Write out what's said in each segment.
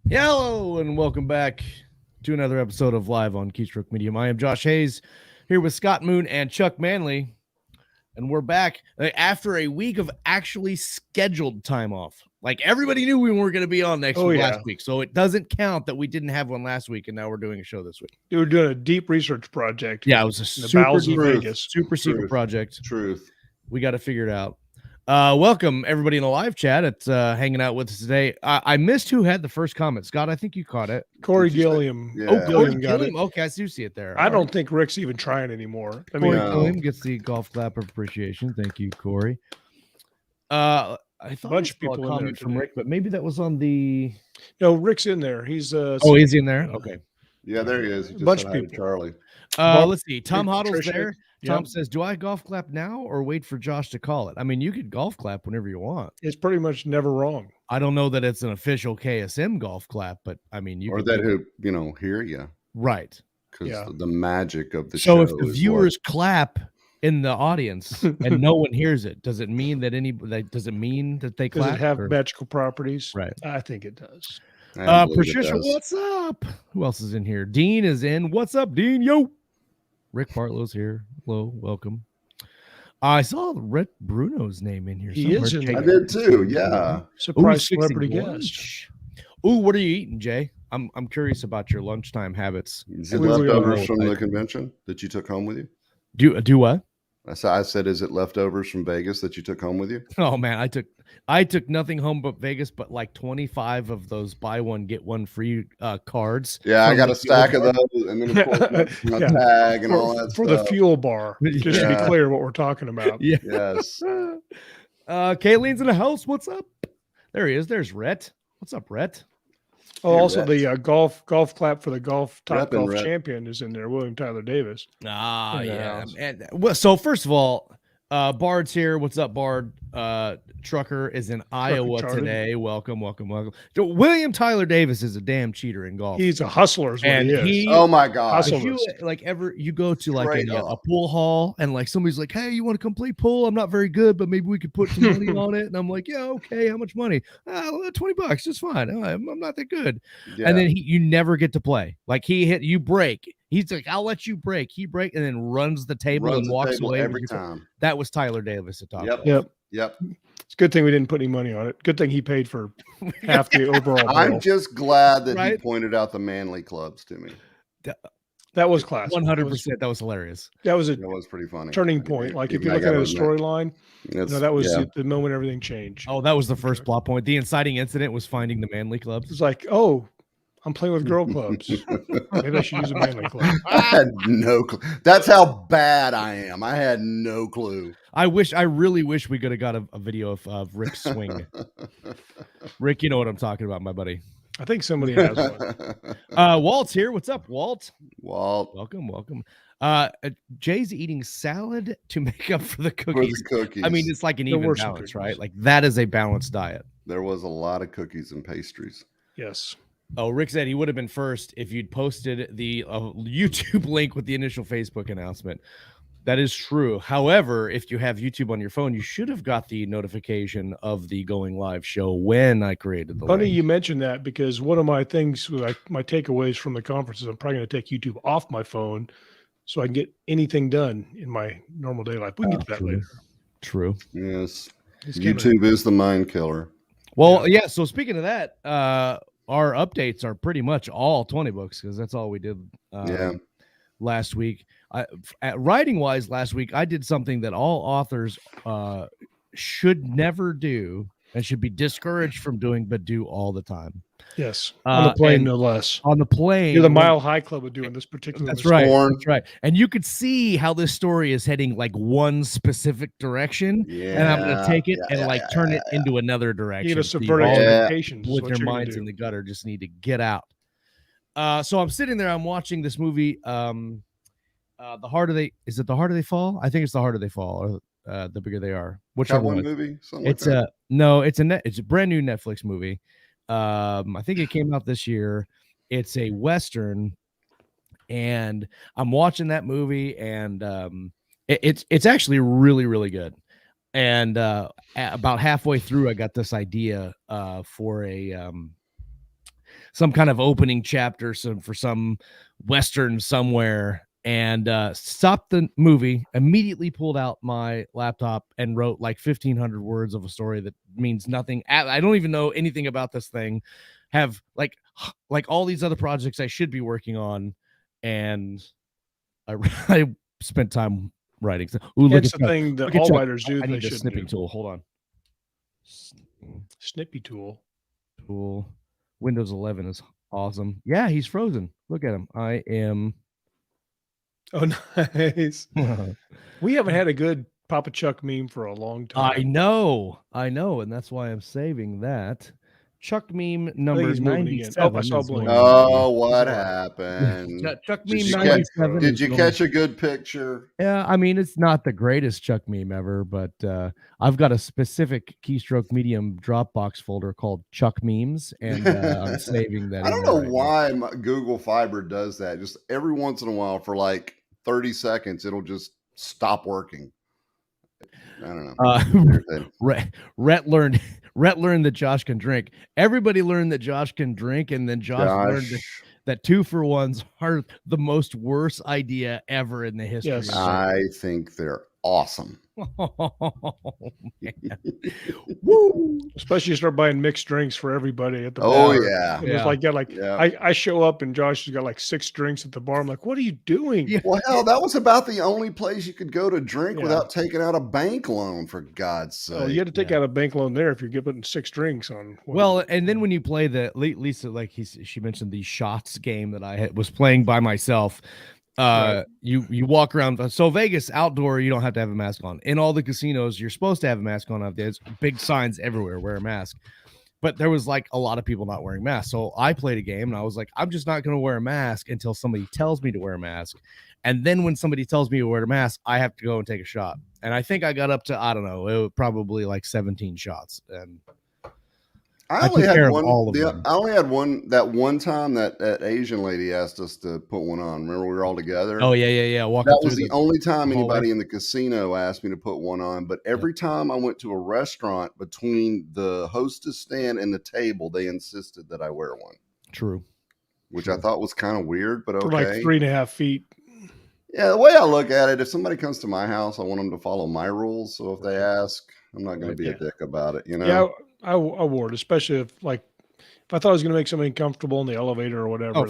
Hello and welcome back to another episode of Live on Keystroke Medium. I am Josh Hayes here with Scott Moon and Chuck Manley, and we're back after a week of actually scheduled time off. Like everybody knew we weren't going to be on last week, so it doesn't count that we didn't have one last week, and now we're doing a show this week. You were doing a deep research project. Yeah, it was a super secret project. Truth. We got to figure it out. Welcome everybody in the live chat. It's hanging out with us today. I missed who had the first comment. Scott, I think you caught it. Corey Gilliam. Yeah. Oh, Corey got Gilliam. it. Okay, I do see it there. I don't think Rick's even trying anymore. Corey Gilliam gets the golf clap of appreciation. Thank you, Corey. I thought a bunch of people a comment from Rick, but maybe that was on the. No, Rick's in there. He's is he in there? Okay. Yeah, there he is. A bunch of people. Charlie. Let's see. Tom Hoddle's there. Tom says, do I golf clap now or wait for Josh to call it? I mean, you could golf clap whenever you want. It's pretty much never wrong. I don't know that it's an official KSM golf clap, but I mean, you or that who hear you. Right. Because the magic of the show. So if the viewers clap in the audience and no one hears it, does it mean that they clap? Does it have magical properties? Right. I think it does. Patricia, what's up? Who else is in here? Dean is in. What's up, Dean? Yo. Rick Bartlow's here. Hello, welcome. I saw Rick Bruno's name in here. He is in there. I did too. Yeah. Surprise celebrity guest. Ooh, what are you eating, Jay? I'm curious about your lunchtime habits. Is it leftovers from the convention that you took home with you? Do what? I said, is it leftovers from Vegas that you took home with you? Oh man, I took nothing home but Vegas, but like 25 of those buy one get one free cards. Yeah, I got a stack of those, and then of course my tag and all that for stuff. The fuel bar. Just to be clear, what we're talking about. Yes. Kayleen's in the house. What's up? There he is. There's Rhett. What's up, Rhett? Oh, hey, also Rhett. The golf clap for the top golf champion is in there. William Tyler Davis. Yeah. And well, so first of all, Bard's here. What's up, Bard? Trucker is in Iowa today. Welcome. William Tyler Davis is a damn cheater in golf. He's a hustler, is what he is. Oh my god! If you go to like a pool hall and like somebody's like, "Hey, you want to come play pool? I'm not very good, but maybe we could put some money on it." And I'm like, "Yeah, okay. How much money? $20. It's fine. I'm not that good." Yeah. And then you never get to play. Like you break. He's like, I'll let you break. He break and then runs the table and walks away every time. That was Tyler Davis at top. Yep. It's a good thing we didn't put any money on it. Good thing he paid for half the overall bill. I'm just glad that he pointed out the Manley clubs to me. That was classic. 100%. That was hilarious. That was pretty funny. Turning point. Like if you look at the storyline, that was the moment everything changed. Oh, that was the first plot point. The inciting incident was finding the Manley clubs. It's like, oh, I'm playing with girl clubs. Maybe I should use a Manley club. I had no clue. That's how bad I am. I had no clue. I really wish we could have got a video of Rick's swing. Rick, you know what I'm talking about, my buddy. I think somebody has one. Walt's here. What's up, Walt? Welcome. Jay's eating salad to make up for the cookies. cookies. I mean, it's like an even balance, right? Like that is a balanced diet. There was a lot of cookies and pastries. Yes. Oh, Rick said he would have been first if you'd posted the YouTube link with the initial Facebook announcement. That is true. However, if you have YouTube on your phone, you should have got the notification of the going live show when I created the link. Funny you mentioned that because one of my things, my takeaways from the conference is I'm probably going to take YouTube off my phone so I can get anything done in my normal day life. We can get to that later. True. Yes. YouTube is the mind killer. Well, yeah. So speaking of that, our updates are pretty much all 20 books because that's all we did last week. Writing wise, last week I did something that all authors should never do and should be discouraged from doing, but do all the time. Yes, on the plane, no less. On the plane, you're the Mile High Club of doing this particular. That's right. That's right. And you could see how this story is heading like one specific direction, and I'm going to take it and turn it into another direction. You're going to subvert expectations with their minds in the gutter. Just need to get out. So I'm sitting there. I'm watching this movie. The harder they fall. I think it's the harder they fall, or the bigger they are. Whichever one movie. It's a brand new Netflix movie. I think it came out this year. It's a Western, and I'm watching that movie, and it's actually really, really good. And about halfway through, I got this idea for a some kind of opening chapter for some Western somewhere, and stopped the movie, immediately pulled out my laptop and wrote like 1,500 words of a story that means nothing. I don't even know anything about this thing. Have like all these other projects I should be working on, and I spent time writing. Ooh, look That's at the thing that all writers do. I They need a should snipping do. tool. Hold on. Snippy tool. Windows 11 is awesome. Yeah, he's frozen. Look at him. I am. Oh, nice. We haven't had a good Papa Chuck meme for a long time. I know, and that's why I'm saving that. Chuck meme number he's moving again. 97. Oh, I saw blink. Oh, what happened? Chuck Did meme you 97. Did you catch a good picture? Yeah, I mean, it's not the greatest Chuck meme ever, but I've got a specific Keystroke Medium Dropbox folder called Chuck memes, and I'm saving that. I don't know why Google Fiber does that. Just every once in a while, for like 30 seconds, it'll just stop working. I don't know. Rhett learned that Josh can drink. Everybody learned that Josh can drink, and then Josh learned that 2-for-1s are the most worst idea ever in the history. Yes. I think they're awesome. Woo! Especially you start buying mixed drinks for everybody at the bar. Oh yeah. It's like I show up and Josh has got like 6 drinks at the bar. I'm like, what are you doing? Yeah. Well, hell, that was about the only place you could go to drink without taking out a bank loan, for God's sake. Oh, you had to take out a bank loan there if you're putting 6 drinks on. Well, and then when you play the Lisa, like she mentioned the shots game that I was playing by myself. You walk around. So Vegas outdoor, you don't have to have a mask on. In all the casinos, you're supposed to have a mask on. There's big signs everywhere, wear a mask. But there was like a lot of people not wearing masks. So I played a game and I was like, I'm just not going to wear a mask until somebody tells me to wear a mask. And then when somebody tells me to wear a mask, I have to go and take a shot. And I think I got up to, I don't know, it was probably like 17 shots. And I only had one that one time that Asian lady asked us to put one on. Remember, we were all together. Oh yeah. That was the only time anybody in the casino asked me to put one on. But every time I went to a restaurant, between the hostess stand and the table, they insisted that I wear one. True. Which I thought was kind of weird, but okay. For like 3.5 feet. Yeah, the way I look at it, if somebody comes to my house, I want them to follow my rules. So if they ask, I'm not going to be a dick about it, you know? Yeah, I wore it, especially if I thought I was going to make somebody comfortable in the elevator or whatever. Oh,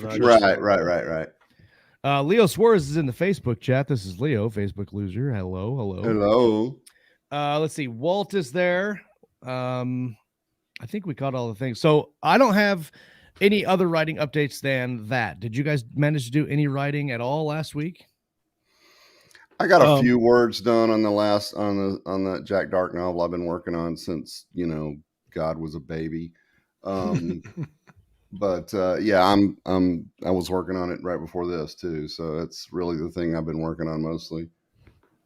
Right. Leo Suarez is in the Facebook chat. This is Leo, Facebook loser. Hello. Let's see. Walt is there. I think we caught all the things. So I don't have any other writing updates than that. Did you guys manage to do any writing at all last week? I got a few words done on the Jack Dark novel I've been working on since, God was a baby. But yeah, I was working on it right before this too. So that's really the thing I've been working on mostly.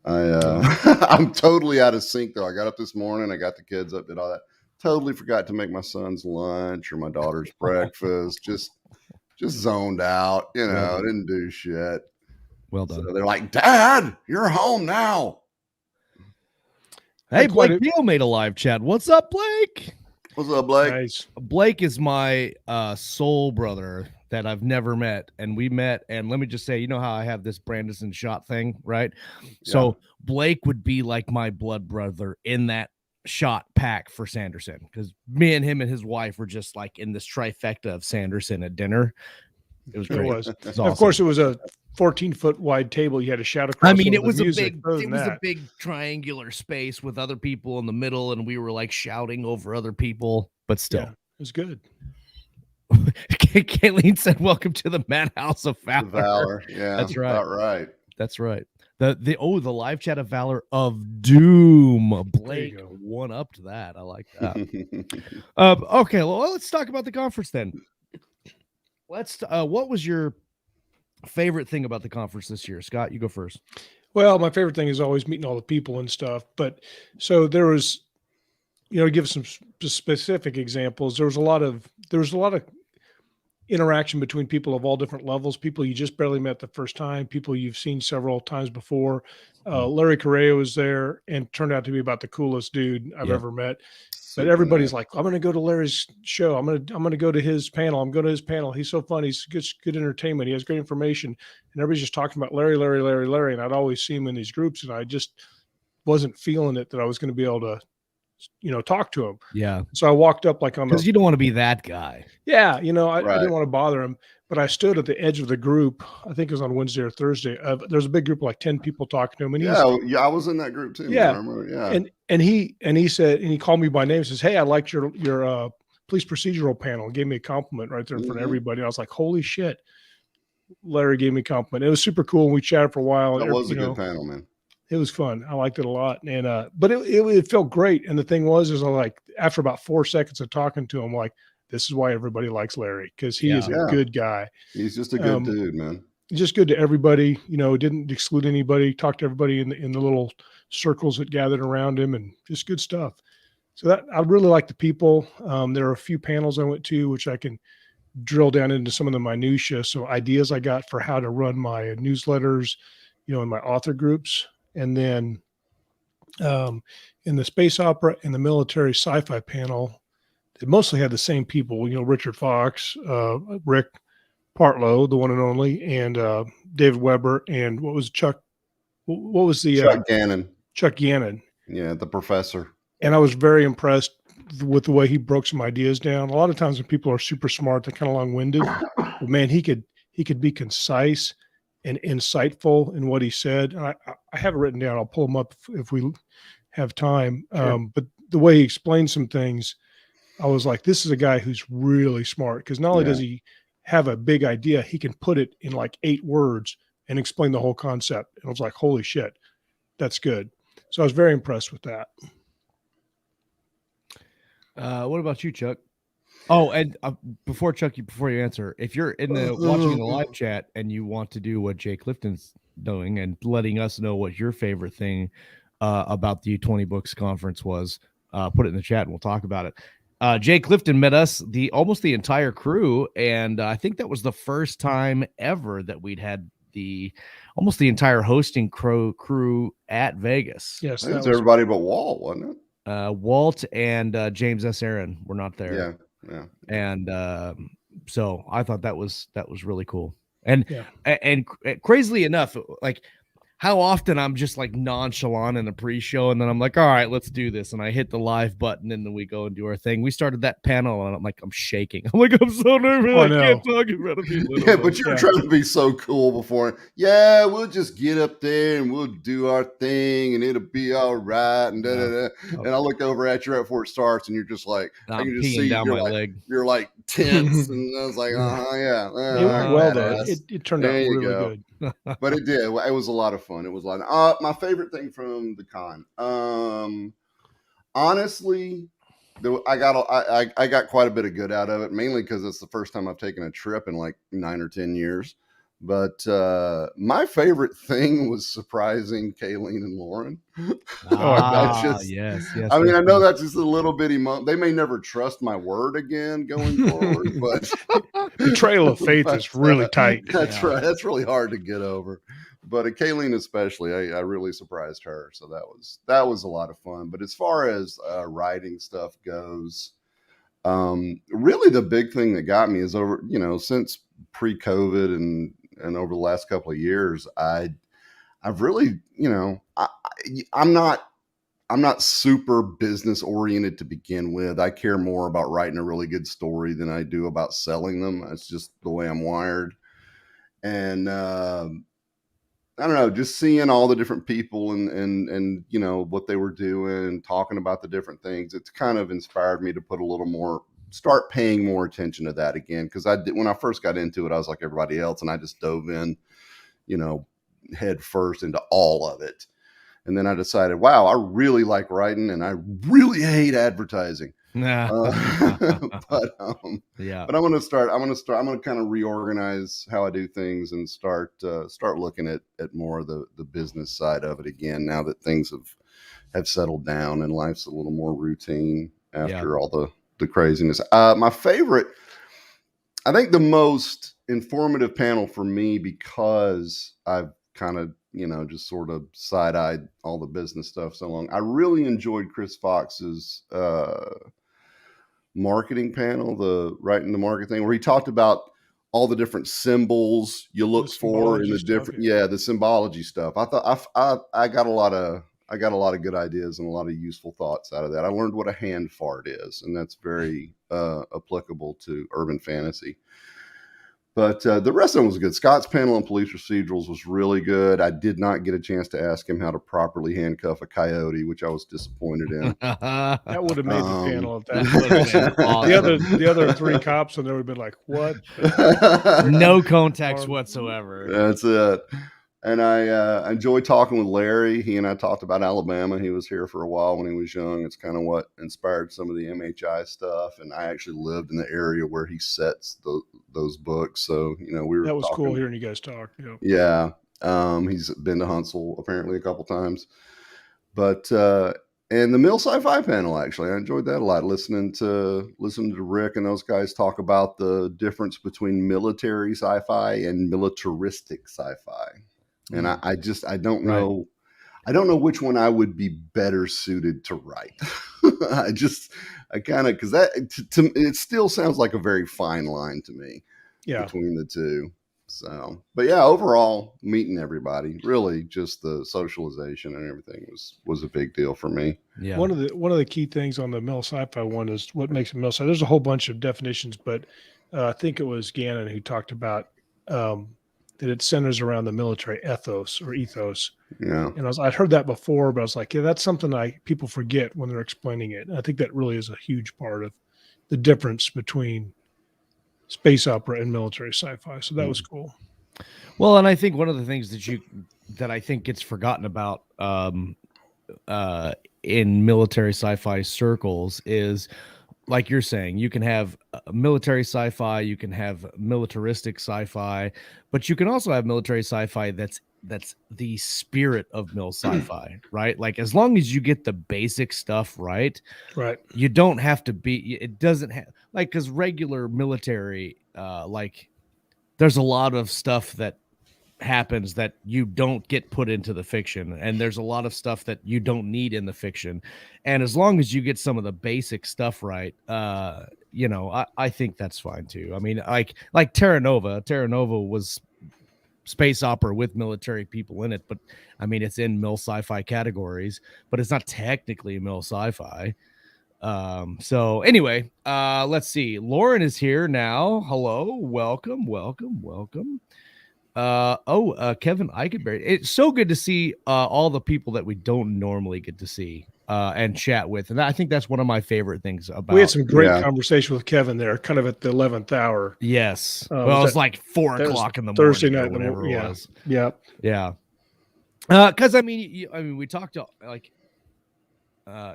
I'm totally out of sync though. I got up this morning, I got the kids up, did all that. Totally forgot to make my son's lunch or my daughter's breakfast. Just zoned out, didn't do shit. Well done. So they're like, Dad, you're home now. Hey, Blake Deal made a live chat. What's up, Blake? What's up, Blake? Nice. Blake is my soul brother that I've never met. And we met, and let me just say, you know how I have this Brandison shot thing, right? Yeah. So Blake would be like my blood brother in that shot pack for Sanderson, because me and him and his wife were just like in this trifecta of Sanderson at dinner. It was great. It was. Awesome. Of course, it was a 14-foot wide table you had to shout across. I mean, it was a big triangular space with other people in the middle, and we were like shouting over other people, but still, it was good. Kayleen said, "Welcome to the Madhouse of Valor." Yeah, that's right. About right. That's right. The live chat of Valor of Doom. Blake one up to that. I like that. Okay, well, let's talk about the conference then. What was your favorite thing about the conference this year? Scott, you go first. Well, my favorite thing is always meeting all the people and stuff. But so there was, to give some specific examples, there was a lot of interaction between people of all different levels, people you just barely met the first time, people you've seen several times before. Larry Correia was there and turned out to be about the coolest dude I've ever met. But everybody's like, I'm going to go to Larry's show. I'm going to go to his panel. I'm going to his panel. He's so fun. He's good entertainment. He has great information. And everybody's just talking about Larry. And I'd always see him in these groups, and I just wasn't feeling it that I was going to be able to, talk to him. Yeah. So I walked up because you don't want to be that guy. Yeah. I didn't want to bother him, but I stood at the edge of the group. I think it was on Wednesday or Thursday. There's a big group of like 10 people talking to him. And I was in that group too. Yeah. Yeah. And he said, and he called me by name, says, "Hey, I liked your police procedural panel," and gave me a compliment right there in front of everybody. And I was like, holy shit. Larry gave me a compliment. It was super cool. And we chatted for a while. That was a good panel, man. It was fun. I liked it a lot. And, but it felt great. And the thing was, I like, after about 4 seconds of talking to him, like, this is why everybody likes Larry. Cause he is a good guy. He's just a good dude, man. Just good to everybody, didn't exclude anybody, talked to everybody in the little circles that gathered around him, and just good stuff. So that I really like the people. There are a few panels I went to, which I can drill down into some of the minutia. So ideas I got for how to run my newsletters, in my author groups. And then in the space opera and the military sci-fi panel, it mostly had the same people, Richard Fox, Rick Partlow, the one and only, and David Weber, and Chuck Gannon. Chuck Gannon. Yeah, the professor. And I was very impressed with the way he broke some ideas down. A lot of times when people are super smart, they're kind of long-winded. But man, he could be concise and insightful in what he said. And I have it written down. I'll pull them up if we have time. Sure. But the way he explained some things, I was like, this is a guy who's really smart, because not only does he have a big idea, he can put it in like 8 words and explain the whole concept. And I was like, holy shit, that's good. So I was very impressed with that. What about you, Chuck? Oh, and before you answer, if you're watching in the live chat and you want to do what Jay Clifton's doing and letting us know what your favorite thing about the 20 Books conference was, put it in the chat and we'll talk about it. Jay Clifton met us, almost the entire crew, and I think that was the first time ever that we'd had almost the entire hosting crew at Vegas. Yes, that was everybody but Walt, wasn't it? Walt and James S. Aaron were not there. Yeah. And so I thought that was really cool. And crazily enough, like, how often I'm just like nonchalant in a pre-show, and then I'm like, all right, let's do this. And I hit the live button, and then we go and do our thing. We started that panel, and I'm like, I'm shaking. I'm like, I'm so nervous. I can't talk in front of people. Yeah, but you're trying to be so cool before. Yeah, we'll just get up there and we'll do our thing, and it'll be all right. And And I look over at you right before it starts, and you're just like, I can just see down my leg. You're like tense, and I was like, it turned out really good. But it did. It was a lot of fun. It was a lot of, my favorite thing from the con. Honestly, I got quite a bit of good out of it, mainly because it's the first time I've taken a trip in like 9 or 10 years. But my favorite thing was surprising Kayleen and Lauren. Yes. I mean, I know that's just a little bitty moment. They may never trust my word again going forward, but the trail of faith is really tight. That's right. That's really hard to get over. But Kayleen especially, I really surprised her. So that was a lot of fun. But as far as writing stuff goes, really the big thing that got me is over, since pre-COVID and over the last couple of years, I've really, I'm not super business oriented to begin with. I care more about writing a really good story than I do about selling them. That's just the way I'm wired. And I don't know, just seeing all the different people and what they were doing, talking about the different things, it's kind of inspired me to start paying more attention to that again. Because when I first got into it, I was like everybody else, and I just dove in, head first into all of it. And then I decided, wow, I really like writing, and I really hate advertising. But I'm going to kind of reorganize how I do things and start looking at more of the business side of it again, now that things have settled down and life's a little more routine after all the craziness. My favorite, I think the most informative panel for me, because I've kind of, just sort of side-eyed all the business stuff so long. I really enjoyed Chris Fox's marketing panel, the writing the market thing, where he talked about all the different symbols you look for in the different, the symbology stuff. I thought I got a lot of good ideas and a lot of useful thoughts out of that. I learned what a hand fart is, and that's very applicable to urban fantasy. But the rest of them was good. Scott's panel on police procedurals was really good. I did not get a chance to ask him how to properly handcuff a coyote, which I was disappointed in. That would have made the panel at that. Awesome. the other three cops, and they would have been like, "What?" No context whatsoever. That's it. And I enjoyed talking with Larry. He and I talked about Alabama. He was here for a while when he was young. It's kind of what inspired some of the MHI stuff. And I actually lived in the area where he sets those books. So, we were that was talking. Cool hearing you guys talk. Yeah. He's been to Huntsville apparently a couple times. But and the milSci panel, actually, I enjoyed that a lot. Listening to Rick and those guys talk about the difference between military sci-fi and militaristic sci-fi. And I don't know. Right. I don't know which one I would be better suited to write. Because it still sounds like a very fine line to me between the two. So, but yeah, overall meeting everybody, really just the socialization and everything was a big deal for me. Yeah. One of the key things on the milSci one is what makes it milSci. There's a whole bunch of definitions, but I think it was Gannon who talked about that it centers around the military ethos or ethos. Yeah. And I'd heard that before, but I was like, yeah, that's something people forget when they're explaining it. And I think that really is a huge part of the difference between space opera and military sci-fi. So that was cool. Well, and I think one of the things that I think gets forgotten about in military sci-fi circles is, like you're saying, you can have military sci-fi, you can have militaristic sci-fi, but you can also have military sci-fi that's the spirit of milSci, right? Like, as long as you get the basic stuff right, you don't have to be. It doesn't have, like, because regular military, like, there's a lot of stuff that happens that you don't get put into the fiction, and there's a lot of stuff that you don't need in the fiction, and as long as you get some of the basic stuff right, I think that's fine too. I mean, like Terra Nova was space opera with military people in it, but I mean, it's in milSci categories, but it's not technically milSci. So anyway, let's see. Lauren is here now. Hello, welcome. Kevin Eichenberry. It's so good to see all the people that we don't normally get to see and chat with, and I think that's one of my favorite things about. We had some great conversation with Kevin there, kind of at the 11th hour. Yes, well, it was like 4 o'clock in the morning, Thursday night, whatever it was. Yeah. Because I mean, we talked to, like,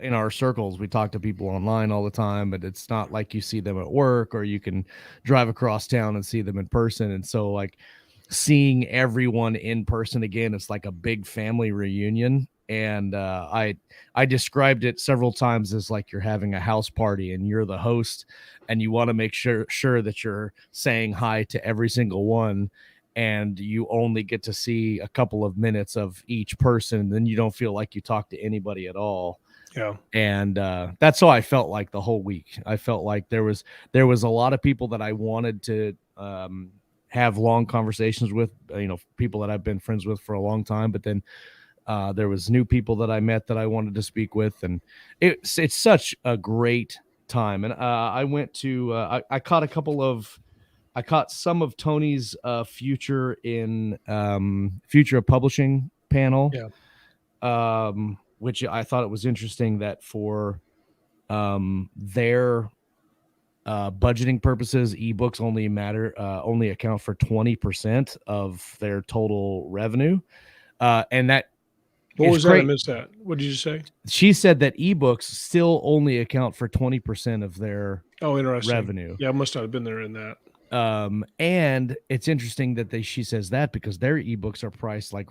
in our circles, we talk to people online all the time, but it's not like you see them at work or you can drive across town and see them in person, and so, like, seeing everyone in person again, it's like a big family reunion. And I described it several times as like you're having a house party and you're the host and you want to make sure that you're saying hi to every single one, and you only get to see a couple of minutes of each person, and then you don't feel like you talk to anybody at all. Yeah. And that's how I felt like the whole week. I felt like there was a lot of people that I wanted to have long conversations with, people that I've been friends with for a long time, but then there was new people that I met that I wanted to speak with, and it's such a great time. And I went to I caught some of Tony's future of publishing panel, which I thought it was interesting that for their budgeting purposes, ebooks only account for 20% of their total revenue, and that. What was that? I missed that. What did you say? She said that ebooks still only account for 20% of their revenue. Yeah, I must not have been there in that. And it's interesting that she says that because their ebooks are priced like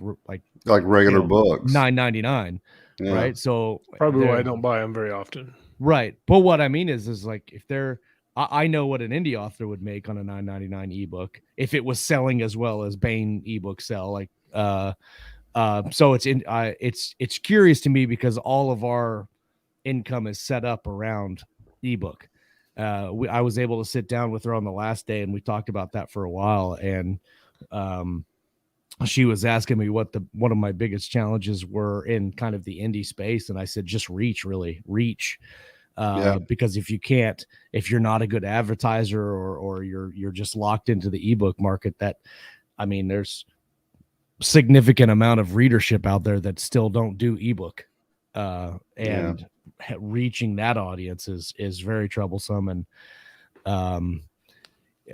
regular books, $9.99, right? So probably why I don't buy them very often. Right. But what I mean is like if they're I know what an indie author would make on a $9.99 ebook if it was selling as well as Baen ebooks sell. Like, so it's curious to me because all of our income is set up around ebook. I was able to sit down with her on the last day and we talked about that for a while. And she was asking me what one of my biggest challenges were in kind of the indie space. And I said, just reach. Because if you're not a good advertiser or you're just locked into the ebook market, there's significant amount of readership out there that still don't do ebook. And reaching that audience is very troublesome. And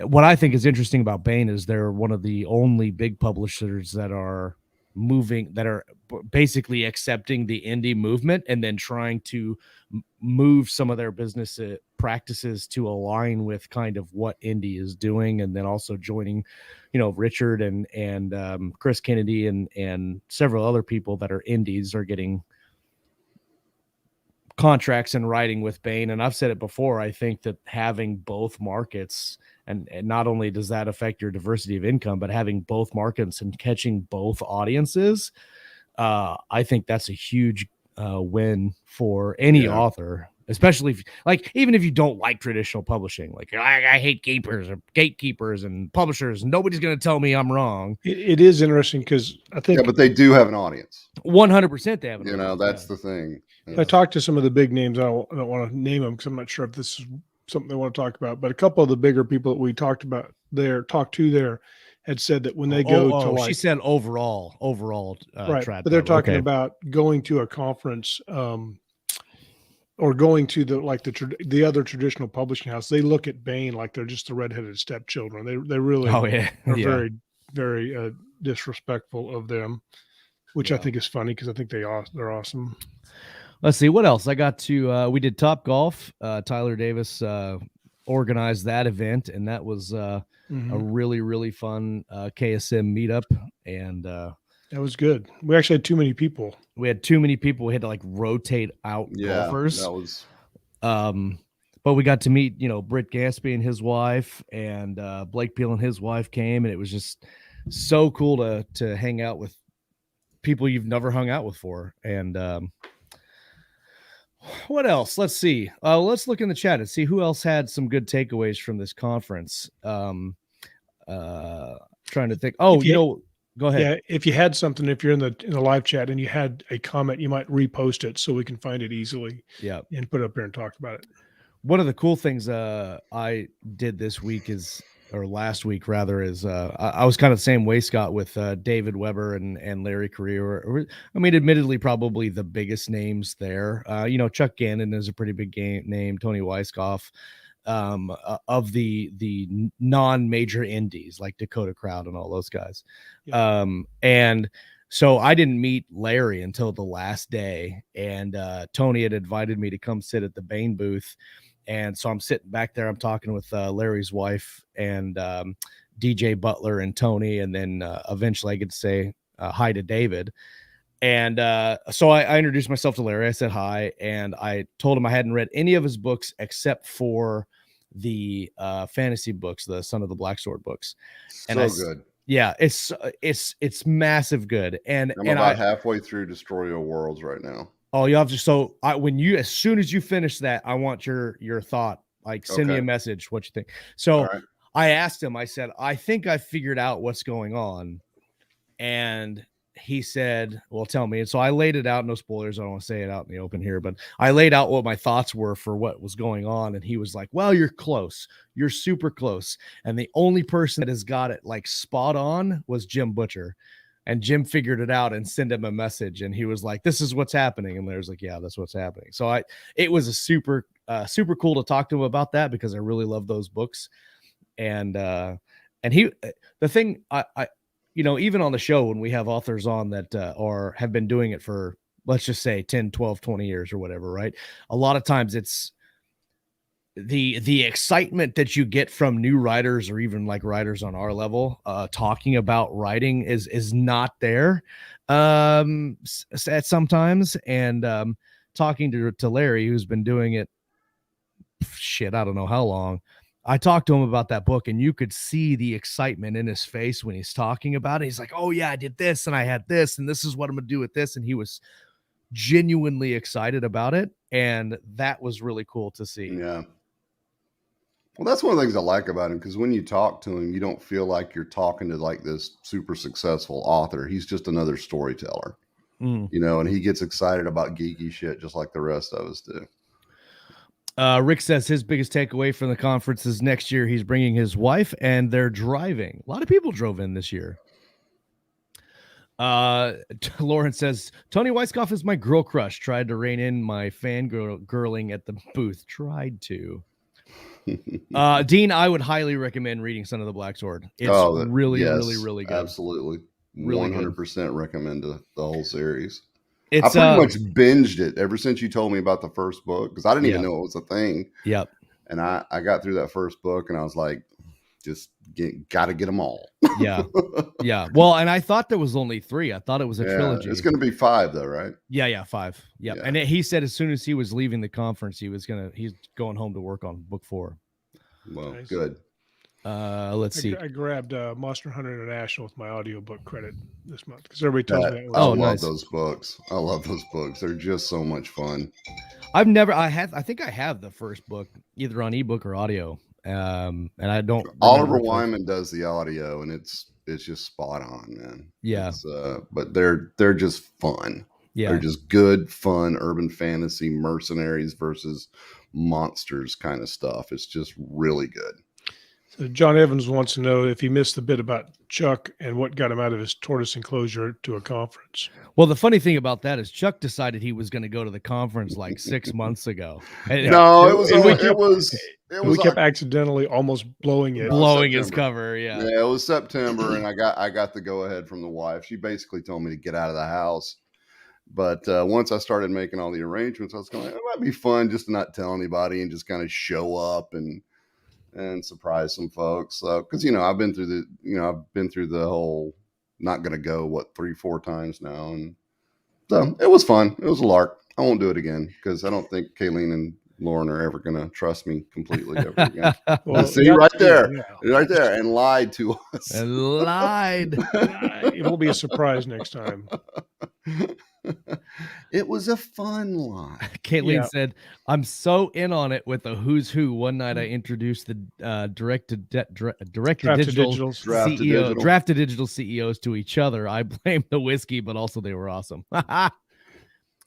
what I think is interesting about Baen is they're one of the only big publishers that are basically accepting the indie movement and then trying to move some of their business practices to align with kind of what indie is doing, and then also joining, Richard and Chris Kennedy and several other people that are indies are getting contracts and writing with Baen. And I've said it before, I think that having both markets and not only does that affect your diversity of income, but having both markets and catching both audiences, I think that's a huge win for any author, especially even if you don't like traditional publishing. Like I hate gatekeepers and publishers. Nobody's going to tell me I'm wrong. It is interesting because I think, but they do have an audience. 100% they have an audience. That's the thing. I talked to some of the big names. I don't want to name them because I'm not sure if this is something they want to talk about, but a couple of the bigger people that we talked to there had said that when they go to she said overall, right. But they're talking about going to a conference, or going to the other traditional publishing house. They look at Baen like they're just the redheaded stepchildren. They really are very, very disrespectful of them, which I think is funny because I think they're awesome. Let's see what else I got to. We did Top Golf. Tyler Davis organized that event, and that was a really, really fun KSM meetup. And that was good. We actually had too many people. We had too many people. We had to rotate out golfers. That was. But we got to meet, Britt Gaspy and his wife, and Blake Peel and his wife came, and it was just so cool to hang out with people you've never hung out with before. And what else? Let's see. Let's look in the chat and see who else had some good takeaways from this conference. Trying to think. Go ahead. Yeah, if you had something, if you're in the live chat and you had a comment, you might repost it so we can find it easily. Yeah, and put it up here and talk about it. One of the cool things I did this week last week rather, is I was kind of the same way, Scott, with David Weber and Larry Correia. Admittedly, probably the biggest names there. Chuck Gannon is a pretty big name. Tony Weiskopf, of the non-major indies like Dakota Crowd and all those guys. Yeah. And so I didn't meet Larry until the last day, and Tony had invited me to come sit at the Baen booth. And so I'm sitting back there, I'm talking with Larry's wife and DJ Butler and Tony. And then eventually I get to say hi to David. And so I introduced myself to Larry. I said hi, and I told him I hadn't read any of his books except for the fantasy books, the Son of the Black Sword books. And good. Yeah, it's massive good. And I'm about halfway through Destroy Your Worlds right now. Oh, you have to. As soon as you finish that, I want your thought. Send me a message. What you think? So right. I asked him. I said, I think I figured out what's going on, and he said, "Well, tell me." And so I laid it out. No spoilers. I don't want to say it out in the open here, but I laid out what my thoughts were for what was going on, and he was like, "Well, you're close. You're super close." And the only person that has got it spot on was Jim Butcher. And Jim figured it out and sent him a message, and he was like, "This is what's happening." And Larry's like, "Yeah, that's what's happening." So it was a super cool to talk to him about that, because I really love those books. And the thing I even on the show, when we have authors on that have been doing it for, let's just say 10, 12, 20 years or whatever, right? A lot of times it's the excitement that you get from new writers, or even writers on our level, talking about writing is not there at sometimes. And talking to Larry, who's been doing it shit, I don't know how long. I talked to him about that book, and you could see the excitement in his face when he's talking about it. He's like, oh yeah, I did this and I had this, and this is what I'm gonna do with this. And he was genuinely excited about it. And that was really cool to see. Yeah. Well, that's one of the things I like about him, because when you talk to him, you don't feel like you're talking to like this super successful author. He's just another storyteller, you know, and he gets excited about geeky shit just like the rest of us do. Rick says his biggest takeaway from the conference is next year he's bringing his wife and they're driving. A lot of people drove in this year. Lauren says Tony Weisskopf is my girl crush. Tried to rein in my fangirling at the booth. Tried to. Dean, I would highly recommend reading Son of the Black Sword. It's really good. Absolutely. Really 100% recommend the whole series. It's, I pretty much binged it ever since you told me about the first book, because I didn't even know it was a thing. Yep. And I got through that first book and I was like, just got to get them all. Yeah. Yeah. Well, and I thought there was only 3. I thought it was a trilogy. It's going to be 5 though, right? Yeah. 5. Yep. Yeah. And he said as soon as he was leaving the conference, he's going home to work on book 4. Well, nice. Good. Let's see. I grabbed Monster Hunter International with my audiobook credit this month because everybody tells me that. I love those books. I love those books. They're just so much fun. I think I have the first book either on ebook or audio. And I don't. Oliver Wyman does the audio, and it's just spot on, man. Yeah. But they're just fun. Yeah. They're just good, fun urban fantasy mercenaries versus monsters kind of stuff. It's just really good. So John Evans wants to know if he missed the bit about Chuck and what got him out of his tortoise enclosure to a conference. Well, the funny thing about that is Chuck decided he was going to go to the conference like 6 months ago. We kept accidentally almost blowing his cover. Yeah, it was September, and I got the go ahead from the wife. She basically told me to get out of the house. But once I started making all the arrangements, I was going, it might be fun just to not tell anybody and just kind of show up and surprise some folks. Because I've been through the whole not going to go 3-4 times now, and so it was fun. It was a lark. I won't do it again because I don't think Kayleen and Lauren are ever going to trust me completely ever again. Well, see, right there, and lied to us. And lied. It will be a surprise next time. It was a fun lie. Caitlin said, I'm so in on it with the who's who. One night I introduced the drafted digital CEOs to each other. I blame the whiskey, but also they were awesome.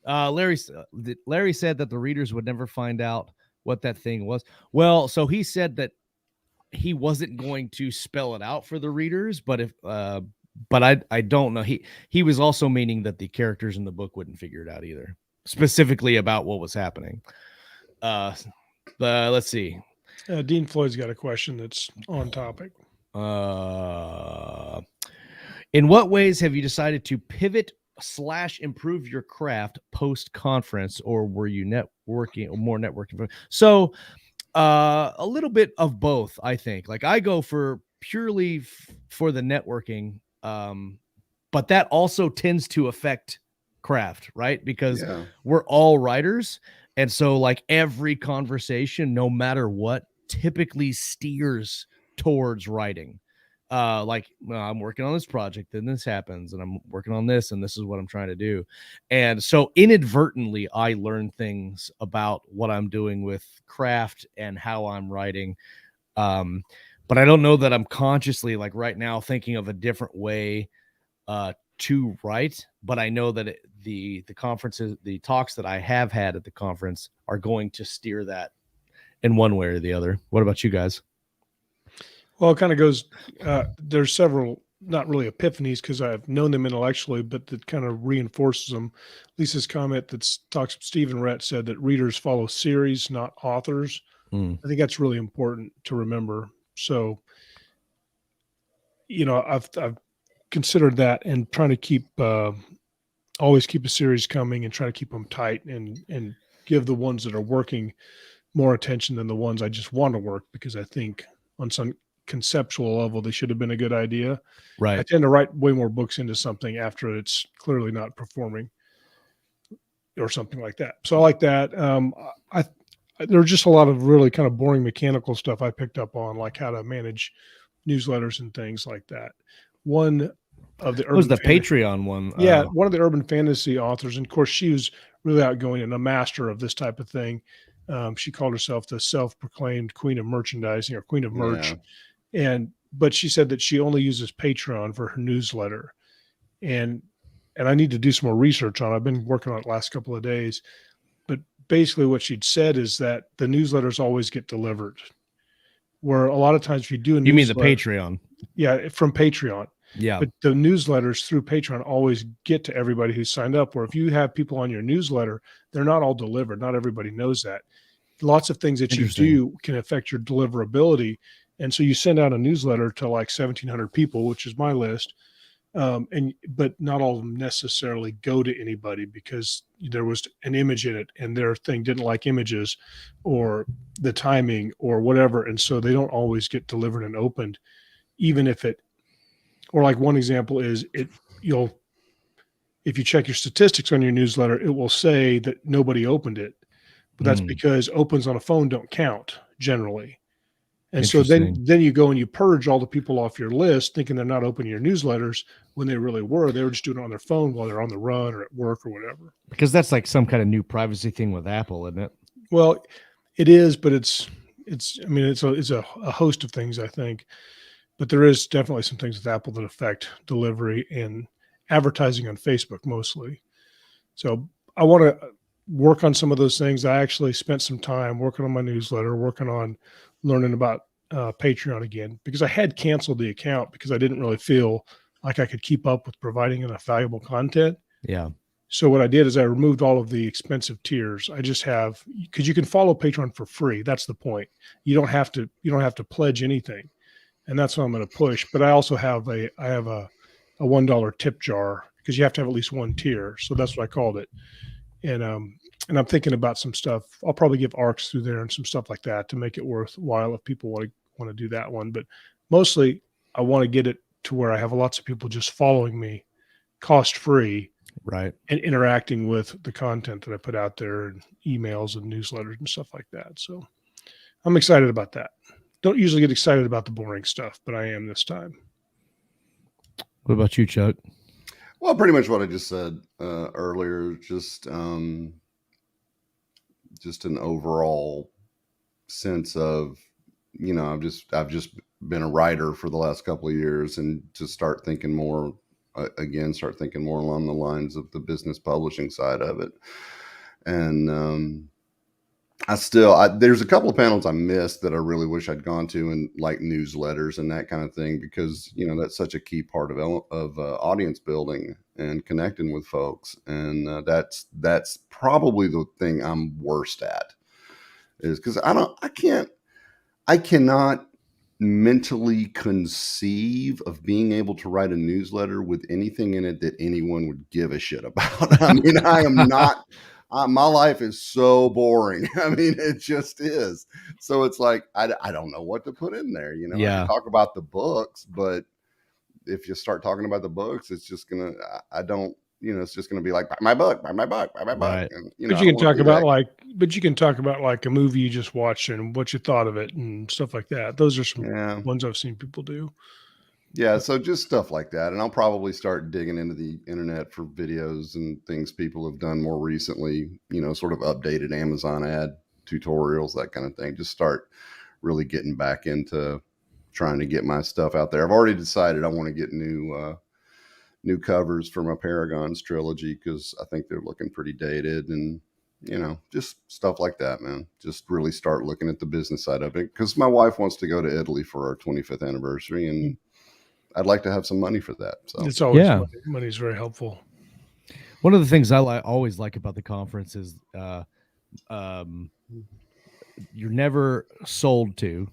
Larry said that the readers would never find out what that thing was. Well, so he said that he wasn't going to spell it out for the readers, but I don't know. He was also meaning that the characters in the book wouldn't figure it out either, specifically about what was happening. Let's see. Dean Floyd's got a question that's on topic. In what ways have you decided to pivot / improve your craft post conference, or were you more networking? So a little bit of both, I think. Like I go for purely for the networking. But that also tends to affect craft, right? Because we're all writers. And so like every conversation, no matter what, typically steers towards writing. I'm working on this project, then this happens, and I'm working on this, and this is what I'm trying to do. And so inadvertently, I learn things about what I'm doing with craft and how I'm writing. But I don't know that I'm consciously like right now thinking of a different way to write. But I know that the conferences, the talks that I have had at the conference are going to steer that in one way or the other. What about you guys? Well, it kind of goes, there's several, not really epiphanies because I've known them intellectually, but that kind of reinforces them. Lisa's comment Stephen Rett said that readers follow series, not authors. I think that's really important to remember. So, I've considered that and trying to keep, always keep a series coming and try to keep them tight and give the ones that are working more attention than the ones I just want to work, because I think on some conceptual level, they should have been a good idea. Right. I tend to write way more books into something after it's clearly not performing or something like that. So I like that. there was just a lot of really kind of boring mechanical stuff I picked up on, like how to manage newsletters and things like that. One of the Patreon one. One of the urban fantasy authors, and of course she was really outgoing and a master of this type of thing. She called herself the self-proclaimed queen of merchandising or queen of merch. Yeah. But she said that she only uses Patreon for her newsletter. And I need to do some more research on it. I've been working on it the last couple of days. But basically what she'd said is that the newsletters always get delivered. Where a lot of times if you do a newsletter, you mean the Patreon? Yeah, from Patreon. Yeah. But the newsletters through Patreon always get to everybody who's signed up, where if you have people on your newsletter, they're not all delivered. Not everybody knows that. Lots of things that you do can affect your deliverability. And so you send out a newsletter to like 1,700 people, which is my list. But not all of them necessarily go to anybody because there was an image in it and their thing didn't like images or the timing or whatever. And so they don't always get delivered and opened, even if it, or like one example is if you check your statistics on your newsletter, it will say that nobody opened it, but that's because opens on a phone don't count generally. And so then you go and you purge all the people off your list thinking they're not opening your newsletters when they really were. They were just doing it on their phone while they're on the run or at work or whatever. Because that's like some kind of new privacy thing with Apple, isn't it? Well, it is, but it's a host of things, I think. But there is definitely some things with Apple that affect delivery and advertising on Facebook mostly. So I want to work on some of those things. I actually spent some time working on my newsletter, working on learning about Patreon again, because I had canceled the account because I didn't really feel like I could keep up with providing enough valuable content. Yeah. So what I did is I removed all of the expensive tiers. I just have, because you can follow Patreon for free. That's the point. You don't have to pledge anything. And that's what I'm going to push. But I also have a $1 tip jar because you have to have at least one tier. So that's what I called it. And I'm thinking about some stuff. I'll probably give ARCs through there and some stuff like that to make it worthwhile if people want to do that one. But mostly I want to get it to where I have lots of people just following me cost free. Right. And interacting with the content that I put out there and emails and newsletters and stuff like that. So I'm excited about that. Don't usually get excited about the boring stuff, but I am this time. What about you, Chuck? Well, pretty much what I just said earlier, just an overall sense of, I've just been a writer for the last couple of years and to start thinking more along the lines of the business publishing side of it. And there's a couple of panels I missed that I really wish I'd gone to, and like newsletters and that kind of thing, because that's such a key part of audience building and connecting with folks. And that's probably the thing I'm worst at, is because I cannot mentally conceive of being able to write a newsletter with anything in it that anyone would give a shit about. I mean, I am not. My life is so boring. I mean, it just is. So it's like, I don't know what to put in there. I can talk about the books, but if you start talking about the books, it's just going to, it's just going to be like, buy my book. Right. And, but you can talk about like a movie you just watched and what you thought of it and stuff like that. Those are some ones I've seen people do. Yeah, so just stuff like that. And I'll probably start digging into the internet for videos and things people have done more recently, sort of updated Amazon ad tutorials, that kind of thing. Just start really getting back into trying to get my stuff out there. I've already decided I want to get new covers for my Paragons trilogy because I think they're looking pretty dated, and just stuff like that, man. Just really start looking at the business side of it, because my wife wants to go to Italy for our 25th anniversary, and I'd like to have some money for that. So it's always money is very helpful. One of the things I always like about the conference is you're never sold to.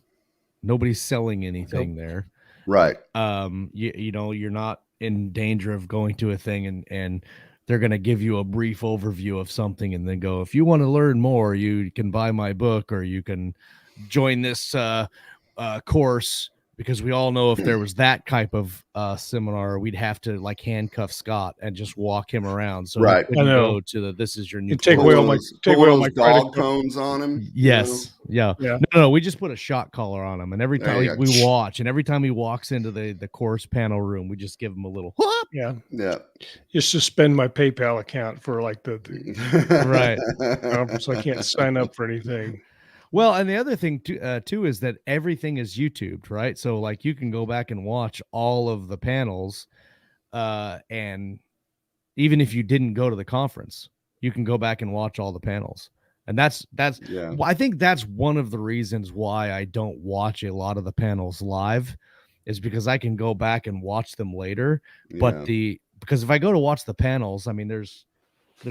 Nobody's selling anything there. Right. You're not in danger of going to a thing and they're going to give you a brief overview of something and then go, if you want to learn more, you can buy my book, or you can join this course because we all know if there was that type of seminar, we'd have to like handcuff Scott and just walk him around. So Right. he couldn't go to the, this is your new. And take away all my dog cones on him. Yes. Yeah. No, we just put a shock collar on him, and every time we watch, and every time he walks into the course panel room, we just give him a little whoop. Yeah. Just suspend my PayPal account for like the right conference. I can't sign up for anything. Well, and the other thing too is that everything is YouTubed, right? So like you can go back and watch all of the panels, and even if you didn't go to the conference, you can go back and watch all the panels. And that's I think that's one of the reasons why I don't watch a lot of the panels live, is because I can go back and watch them later. But because if I go to watch the panels, I mean, there's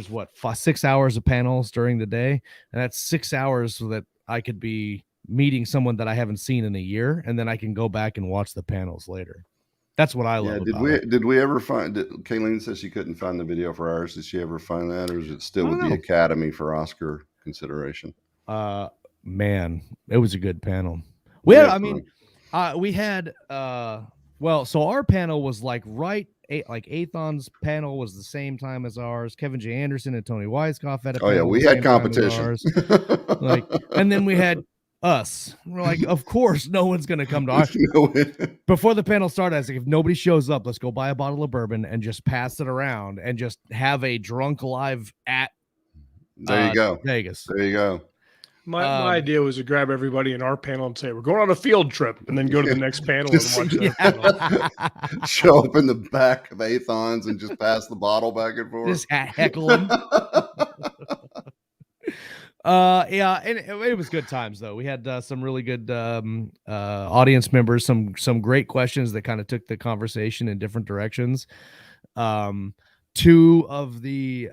what 6 hours of panels during the day, and that's 6 hours so that I could be meeting someone that I haven't seen in a year, and then I can go back and watch the panels later. That's what I love. Did we ever find? Kayleen says she couldn't find the video for ours. Did she ever find that, or is it still with the Academy for Oscar consideration? Man, it was a good panel. We had, we had so our panel was like Athon's panel was the same time as ours. Kevin J. Anderson and Tony Weisskopf had a panel. We had competition. And then we had us. We're like, of course, no one's gonna come to ours. Before the panel started, I was like, if nobody shows up, let's go buy a bottle of bourbon and just pass it around and just have a drunk live at there you go, Vegas. There you go. My idea was to grab everybody in our panel and say, we're going on a field trip, and then go to the next panel and watch that panel. Show up in the back of Athons and just pass the bottle back and forth. Just heckle them. And it was good times, though. We had some really good audience members, some great questions that kind of took the conversation in different directions. Two of the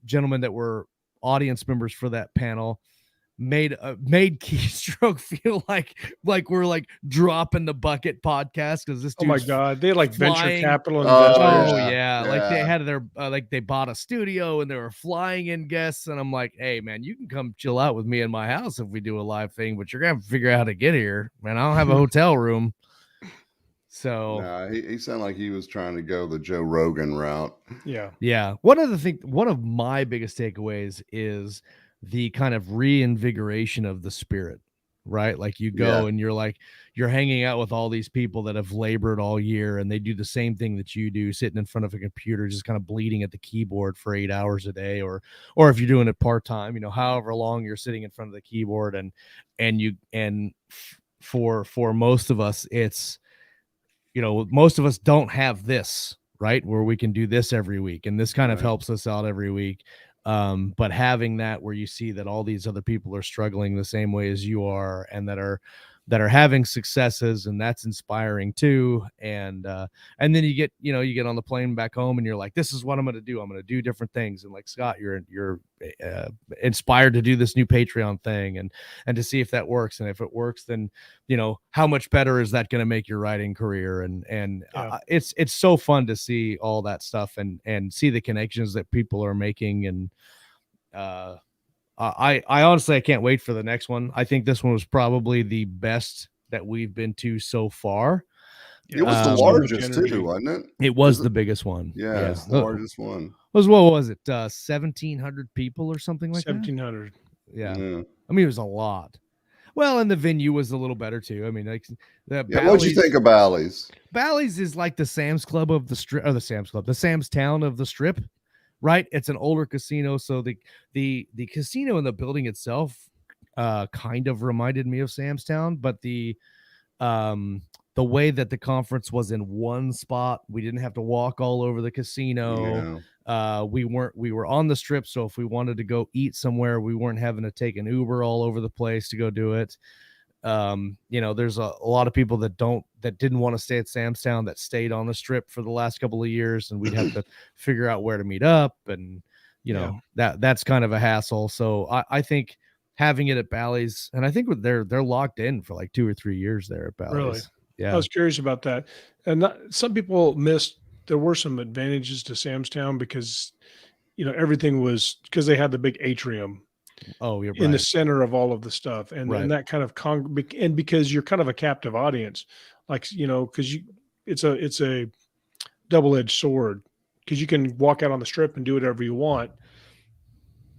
gentlemen that were audience members for that panel made Keystroke feel like we're like dropping the bucket podcast, because this dude's my god, they had like venture capital investors. Like they had their they bought a studio and they were flying in guests, and I'm like, hey man, you can come chill out with me in my house if we do a live thing, but you're gonna have to figure out how to get here, man. I don't have a hotel room. So he sounded like he was trying to go the Joe Rogan route. Yeah. One of my biggest takeaways is the kind of reinvigoration of the spirit, right? Like you go and you're hanging out with all these people that have labored all year, and they do the same thing that you do, sitting in front of a computer, just kind of bleeding at the keyboard for 8 hours a day, or if you're doing it part-time, however long you're sitting in front of the keyboard, and for most of us, it's, most of us don't have this, right, where we can do this every week, and this kind of helps us out every week. But having that where you see that all these other people are struggling the same way as you are, and that are having successes, and that's inspiring too. And then you get on the plane back home, and you're like, this is what I'm going to do. I'm going to do different things. And like Scott, you're inspired to do this new Patreon thing, and to see if that works. And if it works, then, how much better is that going to make your writing career? And it's so fun to see all that stuff and see the connections that people are making. And, I honestly, I can't wait for the next one. I think this one was probably the best that we've been to so far. It was the largest too, wasn't it? It was the biggest one. Yeah, it's the largest one. What was it? 1,700 people or something like 1,700. That? Yeah. I mean, it was a lot. Well, and the venue was a little better too. I mean, like what'd you think of Bally's? Bally's is like the Sam's Club of the Strip, or the Sam's Town of the Strip. Right, it's an older casino, so the casino in the building itself kind of reminded me of Sam's Town, but the way that the conference was in one spot, we didn't have to walk all over the casino. We were on the Strip, so if we wanted to go eat somewhere, we weren't having to take an Uber all over the place to go do it. There's a lot of people that didn't want to stay at Sam's Town that stayed on the Strip for the last couple of years, and we'd have to figure out where to meet up, and that's kind of a hassle. So I think having it at Bally's, and I think they're locked in for like 2 or 3 years there at Bally's. Really? Yeah. I was curious about that. And some people missed, there were some advantages to Sam's Town because, everything was, because they had the big atrium. Oh, you're in the right. center of all of the stuff, and Right. and that kind of and because you're kind of a captive audience, like because it's a double-edged sword, because you can walk out on the strip and do whatever you want,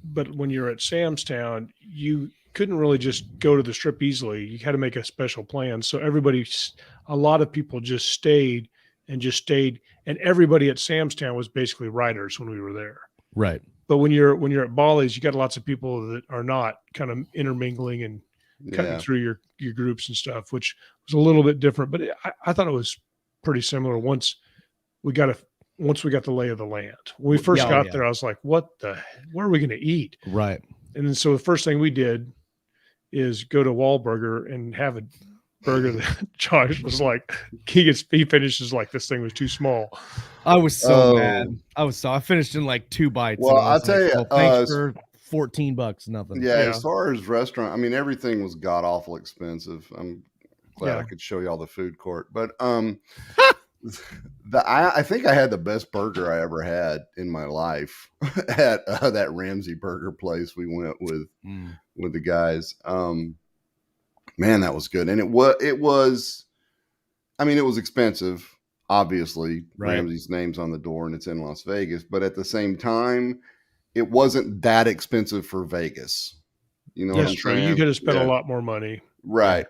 but when you're at Sam's Town, you couldn't really just go to the strip easily. You had to make a special plan. So a lot of people just stayed, and everybody at Sam's Town was basically writers when we were there. Right. But when you're at Bali's, you got lots of people that are not kind of intermingling and cutting through your groups and stuff, which was a little bit different. But I thought it was pretty similar once we got the lay of the land. When we first got there, I was like, where are we going to eat? Right. And then so the first thing we did is go to Wahlburger and have a burger that Josh was like, he finishes like this thing was too small. I was so mad. I finished in like 2 bites. Well, I'll tell you, thanks for $14, nothing. Yeah, as far as restaurant, I mean, everything was god awful expensive. I'm glad I could show you all the food court, but I think I had the best burger I ever had in my life at that Ramsey burger place we went with the guys. Man, that was good. And it was, I mean, it was expensive, obviously. Right. Ramsey's name's on the door and it's in Las Vegas, but at the same time, it wasn't that expensive for Vegas. You know what I'm saying? You could have spent a lot more money. Right.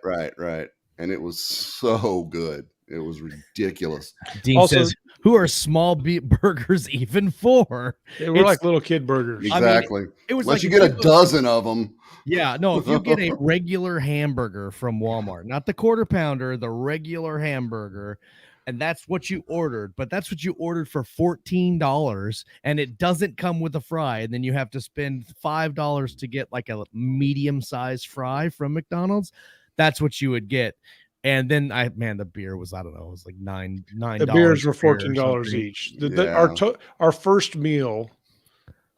And it was so good. It was ridiculous. Dean says, who are small burgers even for? They were like little kid burgers. Exactly. I mean, it was unless like you get a dozen of them. Yeah, no, if you get a regular hamburger from Walmart, not the quarter pounder, the regular hamburger, and that's what you ordered, but that's what you ordered for $14, and it doesn't come with a fry, and then you have to spend $5 to get like a medium-sized fry from McDonald's. That's what you would get. And then the beer was, I don't know, it was like $9. The beers were $14 each. Our first meal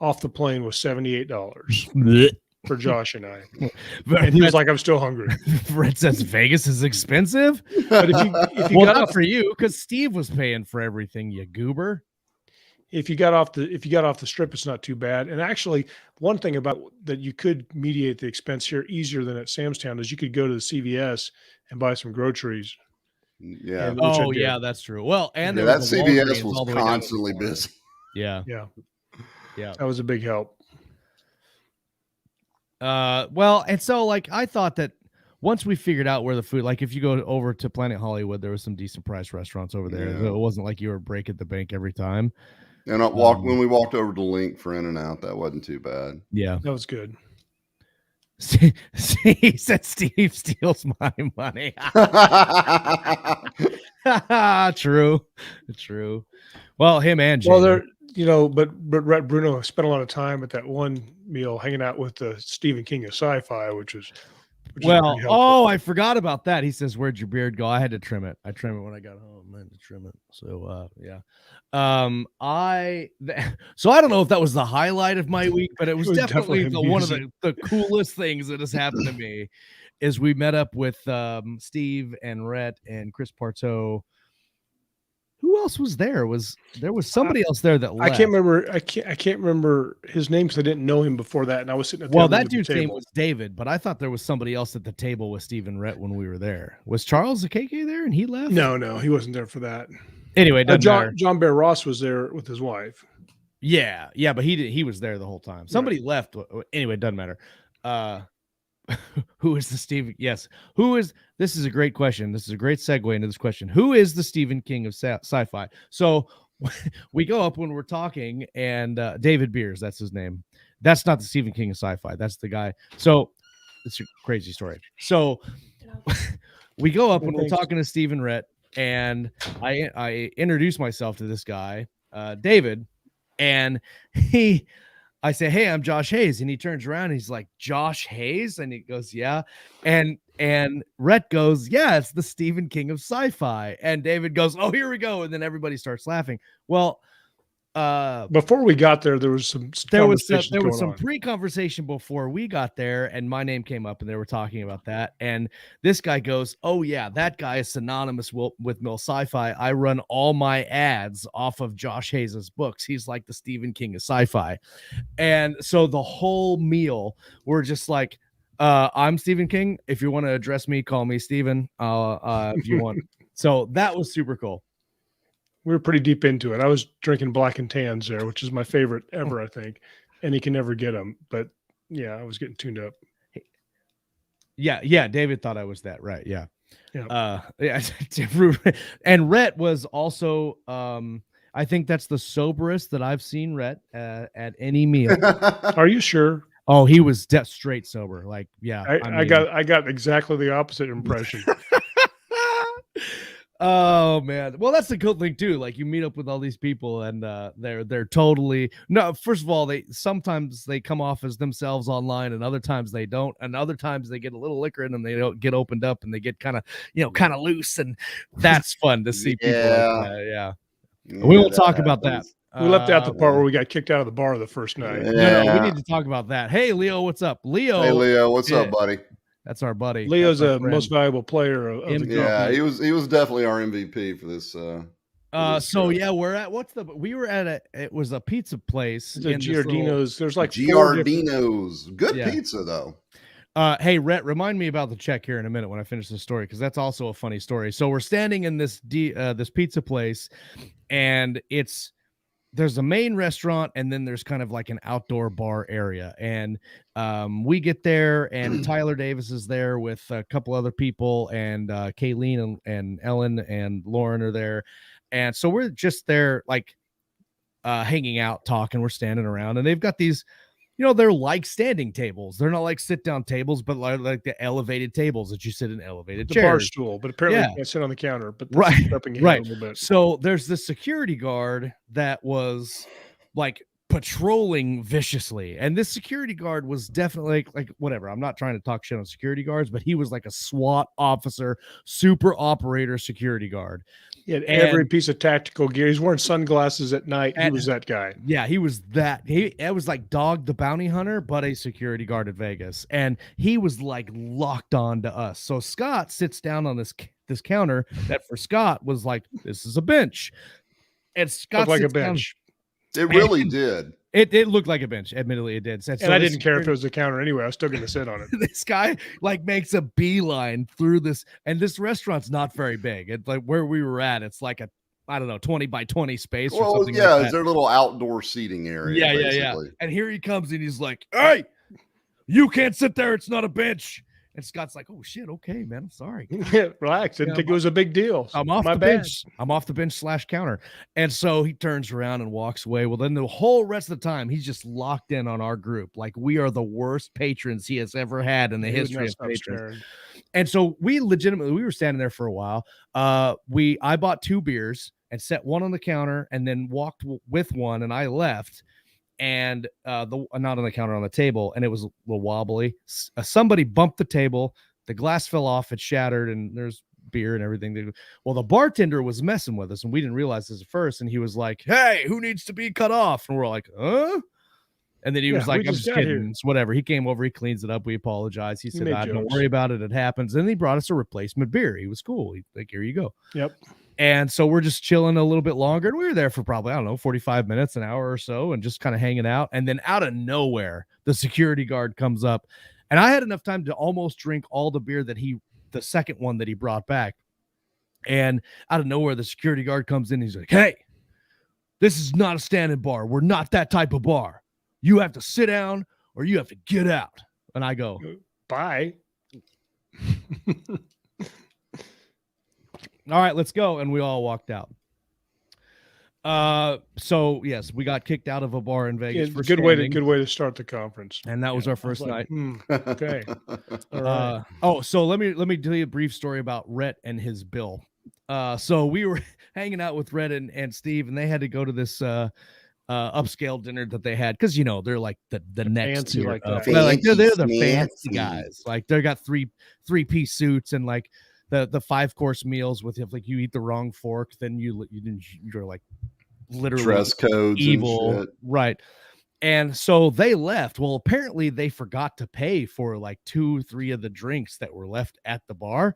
off the plane was $78 for Josh and I. And he was like, I'm still hungry. Fred says Vegas is expensive. But if you got off for you, because Steve was paying for everything, you goober. If you got off the strip, it's not too bad. And actually, one thing about that you could mediate the expense here easier than at Sam's Town is you could go to the CVS and buy some groceries. Yeah. Yeah, that's true. Well, and that CVS was constantly busy. Yeah. That was a big help. Well, and so like I thought that once we figured out where the food, like if you go over to Planet Hollywood, there was some decent priced restaurants over there. Yeah. It wasn't like you were breaking the bank every time. And when we walked over to Link for In-N-Out, that wasn't too bad. Yeah, that was good. He said Steve steals my money. True. Well, him and Jamie. Well, but Bruno spent a lot of time at that one meal hanging out with the Stephen King of sci-fi, which is I forgot about that. He says, "Where'd your beard go?" I had to trim it. I trimmed it when I got home. I had to trim it. So yeah. I don't know if that was the highlight of my week, but it was definitely one of the coolest things that has happened to me. Is we met up with Steve and Rhett and Chris Parteau. Who else was there? There was somebody else there that left. I can't remember his name because I didn't know him before that, and I was sitting at the that dude's name was David, but I thought there was somebody else at the table with Steve and Rhett when we were there. Was Charles KK there and he left? No, he wasn't there for that. Anyway, John Bear Ross was there with his wife. Yeah, but he was there the whole time. Somebody left. Anyway, it doesn't matter. Who is the Stephen? Yes. This is a great question. This is a great segue into this question. Who is the Stephen King of sci-fi? So we go up when we're talking, and David Beers, that's his name. That's not the Stephen King of sci-fi. That's the guy. So it's a crazy story. So we go up when we're talking to Steve and Rhett, and I introduce myself to this guy, David, and I say, "Hey, I'm Josh Hayes," and he turns around and he's like, "Josh Hayes?" And he goes, "Yeah." And Rhett goes, "Yeah, it's the Stephen King of sci-fi." And David goes, "Oh, here we go." And then everybody starts laughing. Well, Before we got there was some there was going some on. pre-conversation before we got there, and my name came up, and they were talking about that. And this guy goes, "Oh yeah, that guy is synonymous with milSci-fi. I run all my ads off of Josh Hayes's books. He's like the Stephen King of sci-fi." And so the whole meal, we're just like, "I'm Stephen King. If you want to address me, call me Stephen. If you want." So that was super cool. We were pretty deep into it. I was drinking black and tans there, which is my favorite ever, I think. And he can never get them. But yeah, I was getting tuned up. Yeah. David thought I was that, right? Yeah. Yeah. And Rhett was also, I think that's the soberest that I've seen Rhett at any meal. Are you sure? Oh, he was straight sober. Like, yeah. I got exactly the opposite impression. Oh man, well that's the cool thing too. Like you meet up with all these people, and they're totally no. First of all, sometimes they come off as themselves online, and other times they don't, and other times they get a little liquor in them, they don't get opened up, and they get kind of loose, and that's fun to see people. Like that. Yeah, we won't talk about that. We left out the part where we got kicked out of the bar the first night. No, we need to talk about that. Hey, Leo, what's up? Hey, Leo, what's up, buddy? That's our buddy. Leo's a most valuable player of the company. Yeah, he was definitely our MVP for this. So yeah, we were at it was a pizza place. The Giardino's. There's like Giardino's. Good pizza though. Hey, Rhett, remind me about the check here in a minute when I finish the story, because that's also a funny story. So we're standing in this pizza place, and there's a main restaurant, and then there's kind of like an outdoor bar area. And we get there, and Tyler Davis is there with a couple other people, and Kayleen and Ellen and Lauren are there. And so we're just there, like hanging out, talking. We're standing around, and they've got these, they're like standing tables. They're not like sit down tables, but like the elevated tables that you sit in elevated chairs. Bar stool, but apparently you can't sit on the counter. But right. A little bit. So there's this security guard that was like patrolling viciously, and this security guard was definitely like whatever. I'm not trying to talk shit on security guards, but he was like a SWAT officer, super operator security guard. He had every piece of tactical gear. He's wearing sunglasses at night. He was that guy. Yeah, he was that. It was like Dog the Bounty Hunter, but a security guard at Vegas. And he was like locked on to us. So Scott sits down on this counter that for Scott was like, this is a bench. And Scott looked like a bench. It really did. It looked like a bench. Admittedly, it did. And I didn't care if it was a counter anyway. I was still going to sit on it. This guy like makes a beeline through this, and this restaurant's not very big. It's like where we were at. It's like a 20 by 20 space. Well, or something yeah, like it's their little outdoor seating area. Yeah. And here he comes, and he's like, "Hey, you can't sit there. It's not a bench." And Scott's like, "Oh shit, okay, man, I'm sorry." Relax. Didn't think it was a big deal. I'm off the bench. I'm off the bench / counter. And so he turns around and walks away. Well, then the whole rest of the time, he's just locked in on our group. Like we are the worst patrons he has ever had in the history of patrons. And so we were standing there for a while. I bought 2 beers and set one on the counter, and then walked with one, and I left. And not on the counter, on the table, and it was a little wobbly. Somebody bumped the table, the glass fell off, it shattered, and there's beer and everything. Well, the bartender was messing with us, and we didn't realize this at first, and he was like, "Hey, who needs to be cut off?" And we're like, "Huh?" And then he was like, "I'm just kidding. It's whatever." He came over, he cleans it up, we apologize. He said, "Don't worry about it, it happens." And he brought us a replacement beer. He was cool. He's like, "Here you go." Yep. And so we're just chilling a little bit longer, and we were there for probably, 45 minutes, an hour or so, and just kind of hanging out. And then out of nowhere, the security guard comes up, and I had enough time to almost drink all the beer that the second one that he brought back. And out of nowhere, the security guard comes in, and he's like, "Hey, this is not a standing bar. We're not that type of bar. You have to sit down or you have to get out." And I go, "Bye." "All right, let's go." And we all walked out. So yes, we got kicked out of a bar in Vegas. Yeah, good way to start the conference. And that was our first night. Okay. All right. So let me tell you a brief story about Rhett and his bill. So we were hanging out with Rhett and Steve, and they had to go to this upscale dinner that they had, because they're like the next fancy, like that. They're the fancy guys. Like they got three-piece suits, and like the 5-course meals with, if like you eat the wrong fork, then you're like literally dress codes evil, and shit. right? And so they left. Well, apparently they forgot to pay for like 2-3 of the drinks that were left at the bar.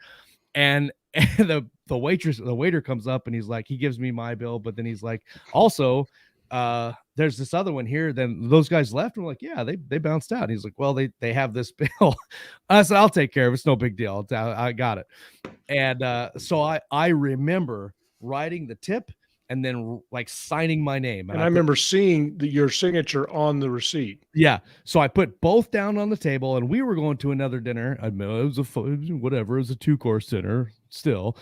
And the waiter comes up and he's like, he gives me my bill, but then he's like, also, there's this other one here. Then those guys left. And we're like, yeah, they bounced out. And he's like, well, they have this bill. I said, I'll take care of it. It's no big deal. I got it. And so I remember writing the tip and then like signing my name. And I remember seeing your signature on the receipt. Yeah. So I put both down on the table and we were going to another dinner. I mean, it was a 2-course dinner still.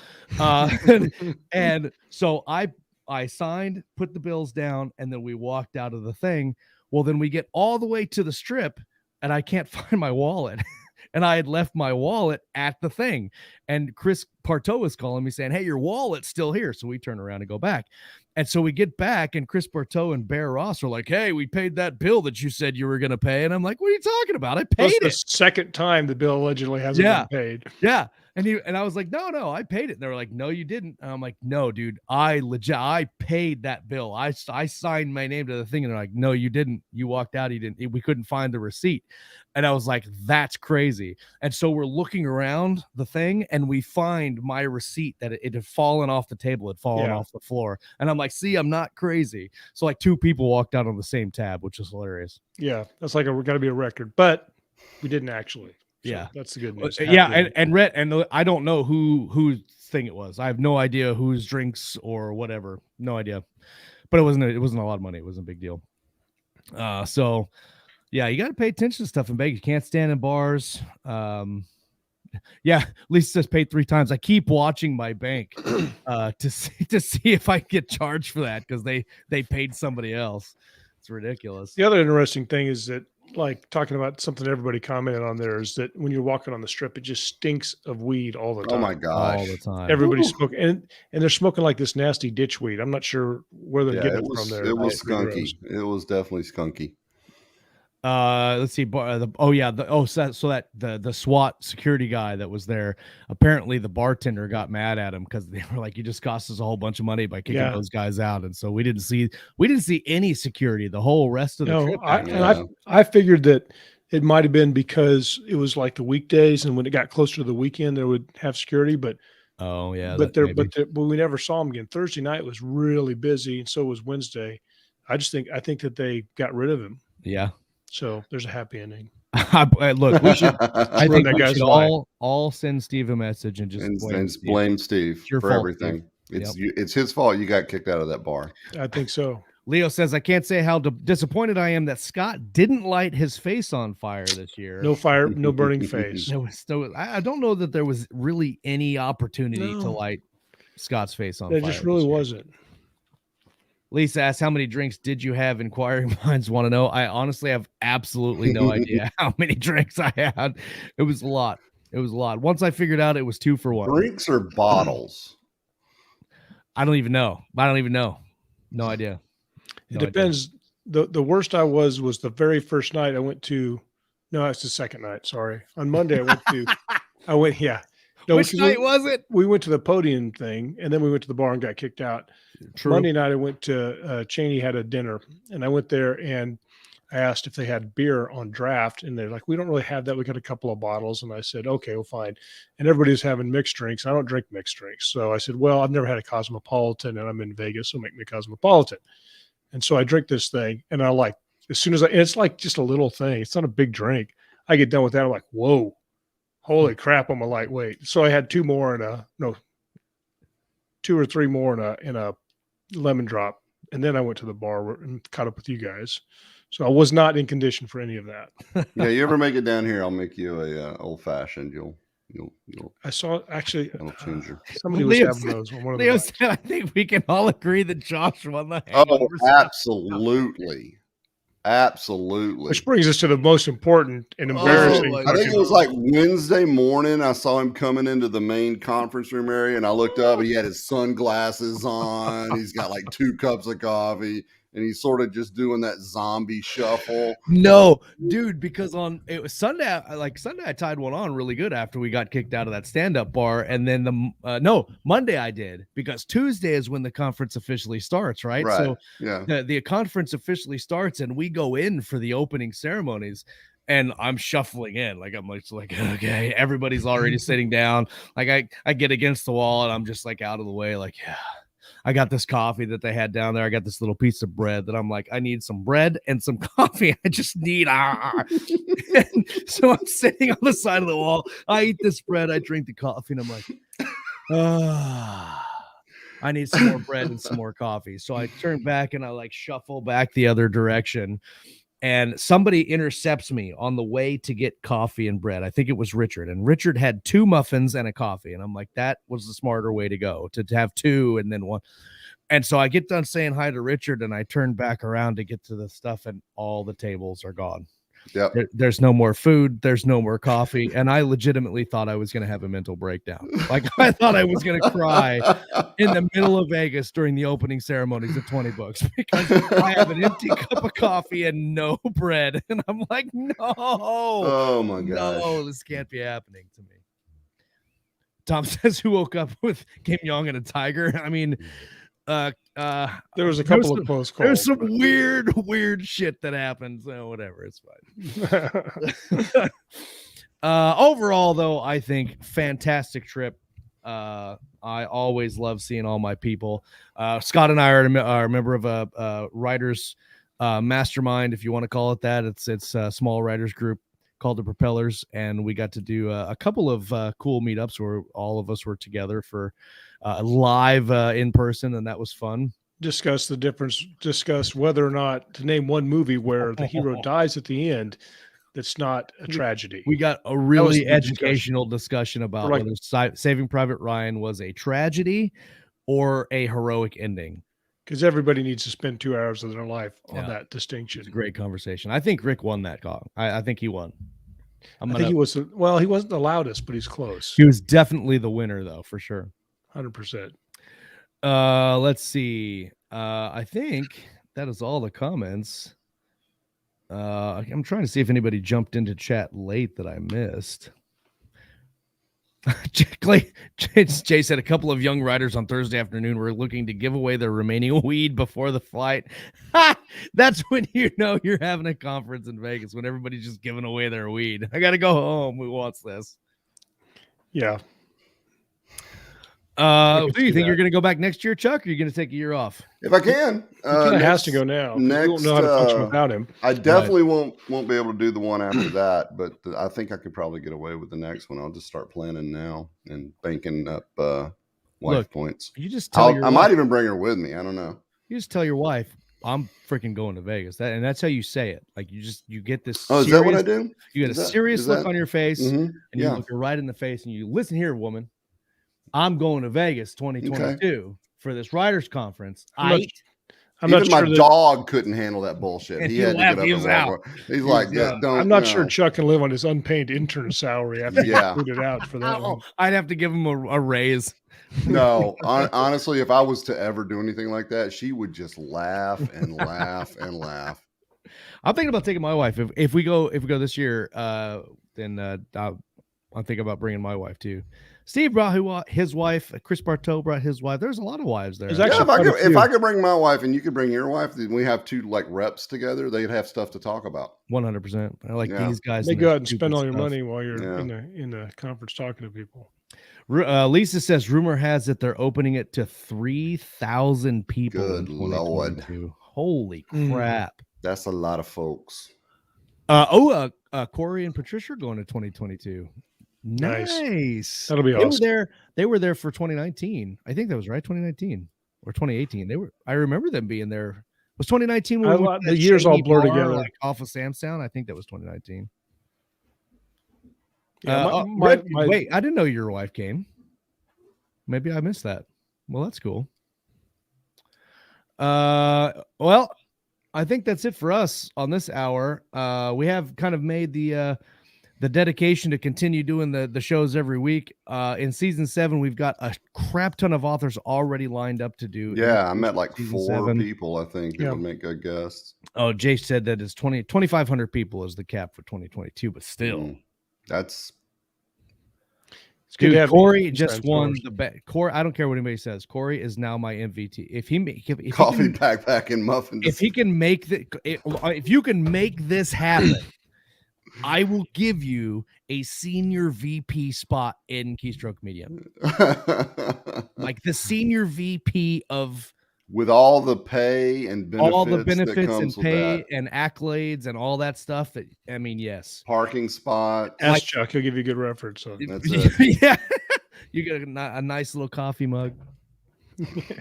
And so I signed, put the bills down, and then we walked out of the thing. Well, then we get all the way to the strip and I can't find my wallet. And I had left my wallet at the thing. And Chris Parteau was calling me saying, hey, your wallet's still here. So we turn around and go back. And so we get back and Chris Parteau and Bear Ross are like, hey, we paid that bill that you said you were going to pay. And I'm like, what are you talking about? I paid it. The second time the bill allegedly hasn't been paid. Yeah. And I was like, no, I paid it. And they were like, no, you didn't. And I'm like, no, dude, I paid that bill. I signed my name to the thing. And they're like, no, you didn't. You walked out. You didn't. We couldn't find the receipt. And I was like, that's crazy. And so we're looking around the thing and we find my receipt that it had fallen off the table, had fallen off the floor. And I'm like, see, I'm not crazy. So like 2 people walked out on the same tab, which is hilarious. Yeah. That's like, we're got to be a record, but we didn't actually. So yeah. That's the good news. Yeah. And I don't know whose thing it was. I have no idea whose drinks or whatever. No idea, but it wasn't a lot of money. It wasn't a big deal. So yeah, you got to pay attention to stuff in Vegas. You can't stand in bars. Yeah, Lisa says paid 3 times. I keep watching my bank to see if I get charged for that because they paid somebody else. It's ridiculous. The other interesting thing is that, like, talking about something everybody commented on there, is that when you're walking on the strip, it just stinks of weed all the time. Oh my gosh, all the time. Everybody's smoking, and they're smoking like this nasty ditch weed. I'm not sure where they're getting it from. There, it was skunky. It was definitely skunky. Let's see. The SWAT security guy that was there, apparently the bartender got mad at him because they were like, you just cost us a whole bunch of money by kicking those guys out. And so we didn't see any security the whole rest of the trip. I figured that it might have been because it was like the weekdays, and when it got closer to the weekend, they would have security, but we never saw them again. Thursday night was really busy, and so was Wednesday. I think that they got rid of him. Yeah. So there's a happy ending. Look, we should. I think we should all send Steve a message and just blame Steve for everything. Steve. It's his fault you got kicked out of that bar. I think so. Leo says, I can't say how disappointed I am that Scott didn't light his face on fire this year. No fire, no burning face. I don't know that there was really any opportunity to light Scott's face on fire. There just really wasn't. Lisa asks, how many drinks did you have? Inquiring minds want to know. I honestly have absolutely no idea how many drinks I had. It was a lot. Once I figured out it was 2 for 1. Drinks or bottles? I don't even know. No idea. It depends. The worst I was the very first night I went to. No, it's the second night. Sorry. On Monday I went. Yeah. No, which night was it? We went to the podium thing, and then we went to the bar and got kicked out. True. Monday night, I went to Cheney had a dinner, and I went there and I asked if they had beer on draft, and they're like, we don't really have that. We got a couple of bottles. And I said, okay, well, fine. And everybody was having mixed drinks. I don't drink mixed drinks. So I said, well, I've never had a Cosmopolitan, and I'm in Vegas, so make me a Cosmopolitan. And so I drink this thing, and as soon as it's like just a little thing. It's not a big drink. I get done with that. I'm like, whoa. Holy crap, I'm a lightweight. So I had 2 or 3 more in a lemon drop. And then I went to the bar and caught up with you guys. So I was not in condition for any of that. Yeah, you ever make it down here, I'll make you a old fashioned. You'll I saw actually somebody was having those. Leo said, I think we can all agree that Josh won the hangover. Oh, absolutely. Absolutely. Which brings us to the most important and embarrassing. I think it was like Wednesday morning. I saw him coming into the main conference room area, and I looked up. He had his sunglasses on. He's got like 2 cups of coffee, and he's sort of just doing that zombie shuffle. No, dude, because it was Sunday, Sunday I tied one on really good after we got kicked out of that stand-up bar, and then Monday I did, because Tuesday is when the conference officially starts, right? So yeah, the conference officially starts, and we go in for the opening ceremonies. And I'm shuffling in, I'm like, okay, everybody's already sitting down. Like I get against the wall, and I'm just like out of the way, like, yeah. I got this coffee that they had down there. I got this little piece of bread that I'm like, I need some bread and some coffee. I just need And so I'm sitting on the side of the wall. I eat this bread, I drink the coffee, and I'm like, I need some more bread and some more coffee. So I turn back and I shuffle back the other direction. And somebody intercepts me on the way to get coffee and bread. I think it was Richard. And Richard had 2 muffins and a coffee. And I'm like, that was the smarter way to go, to have 2 and then 1. And so I get done saying hi to Richard, and I turn back around to get to the stuff, and all the tables are gone. Yep. There's no more food. There's no more coffee. And I legitimately thought I was going to have a mental breakdown. I thought I was going to cry in the middle of Vegas during the opening ceremonies of 20 Books, because I have an empty cup of coffee and no bread. And I'm like, no. Oh my gosh. No, this can't be happening to me. Tom says, who woke up with Kim Jong and a tiger? I mean, there was a couple of close calls. There's some weird shit that happened. So whatever, it's fine. Overall, though, I think fantastic trip. I always love seeing all my people. Scott and I are a member of a writers mastermind, if you want to call it that. It's a small writers group called the Propellers, and we got to do a couple of cool meetups where all of us were together for live in person, and that was fun. Discuss the difference, discuss whether or not to name one movie where the hero dies at the end that's not a tragedy. We got a really educational discussion about whether Saving Private Ryan was a tragedy or a heroic ending. Because everybody needs to spend 2 hours of their life on that distinction. It's a great conversation. I think Rick won that call. I think he won. I think he was, well, he wasn't the loudest, but he's close. He was definitely the winner, though, for sure. 100%. Let's see. I think that is all the comments. I'm trying to see if anybody jumped into chat late that I missed. Jay said a couple of young writers on Thursday afternoon were looking to give away their remaining weed before the flight. That's when you know you're having a conference in Vegas, when everybody's just giving away their weed. I got to go home. Who wants this? Yeah. Do you think you're going to go back next year, Chuck, or are you going to take a year off? If I can. He has to go now. Next, we won't know how to function without him. I definitely won't be able to do the one after that, but I think I could probably get away with the next one. I'll just start planning now and banking up wife points. You just tell your I might even bring her with me. I don't know. You just tell your wife, I'm freaking going to Vegas. And that's how you say it. Like you get this. Oh, is that what I do? You get a serious look on your face, and you look her right in the face, and you listen here, woman. I'm going to Vegas 2022 for this writers conference. I'm not sure my dog couldn't handle that bullshit. He had to get up and walk. He's like, don't. I'm not sure Chuck can live on his unpaid intern salary after he put it out for that one. I'd have to give him a raise. No, honestly, if I was to ever do anything like that, she would just laugh and laugh and laugh. I'm thinking about taking my wife. If we go this year, then I'm thinking about bringing my wife too. Steve brought his wife. Chris Bartow brought his wife. There's a lot of wives there. Yeah, if I could bring my wife and you could bring your wife, then we have 2 reps together. They'd have stuff to talk about. 100%. I like these guys. They go out and spend all your money while you're in the conference talking to people. Lisa says rumor has it they're opening it to 3,000 people. Good Lord! Holy crap! That's a lot of folks. Corey and Patricia are going to 2022. Nice. That'll be awesome. They were there for 2019. I think that was right. 2019 or 2018. I remember them being there. Was 2019 when the years all blur together, off of Samstown? I think that was 2019. Yeah, wait, I didn't know your wife came. Maybe I missed that. Well, that's cool. Well, I think that's it for us on this hour. We have kind of made the the dedication to continue doing the shows every week. In season 7, we've got a crap ton of authors already lined up to do. Yeah, I met like 4 7. people, I think, that would make good guests. Oh, Jay said that it's 2,500 people is the cap for 2022, but still. That's... Dude, Corey just won the bet. Corey, I don't care what anybody says. Corey is now my MVP. If coffee backpack and muffins. If he can make if you can make this happen, I will give you a senior VP spot in Keystroke Medium. Like the senior VP of, with all the pay and benefits, all the benefits that comes and pay with that. and accolades and all that stuff. That, I mean, yes. Parking spot. Ask Chuck, he'll give you a good reference. So. That's it. Yeah. You get a nice little coffee mug.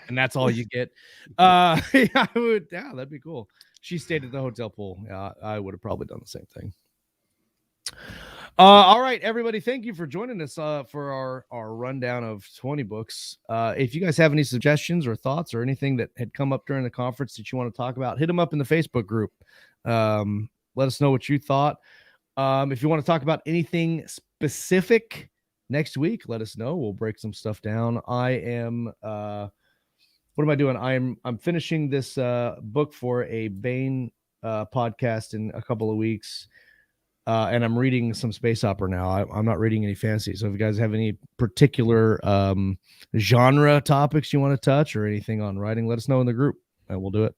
And that's all you get. Yeah, that'd be cool. She stayed at the hotel pool. Yeah, I would have probably done the same thing. All right, everybody, thank you for joining us for our rundown of 20 books. If you guys have any suggestions or thoughts or anything that had come up during the conference that you want to talk about, hit them up in the Facebook group. Let us know what you thought. If you want to talk about anything specific next week, let us know. We'll break some stuff down. I am what am I doing? I'm finishing this book for a Baen podcast in a couple of weeks. And I'm reading some space opera now. I'm not reading any fantasy. So if you guys have any particular genre topics you want to touch or anything on writing, let us know in the group and we'll do it.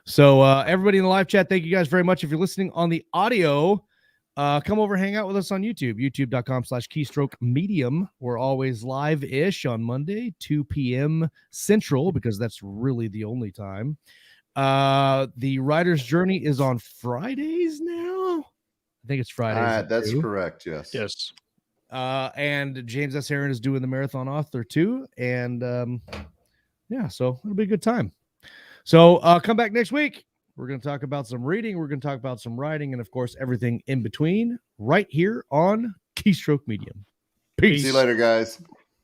So everybody in the live chat, thank you guys very much. If you're listening on the audio, come over and hang out with us on YouTube, youtube.com/keystroke medium. We're always live-ish on Monday, 2 p.m. Central, because that's really the only time. The Writer's Journey is on Fridays now. I think it's Fridays. That's correct. Yes. Yes. And James S. Heron is doing the Marathon Author too. And yeah, so it'll be a good time. So come back next week. We're going to talk about some reading. We're going to talk about some writing and, of course, everything in between right here on Keystroke Medium. Peace. See you later, guys.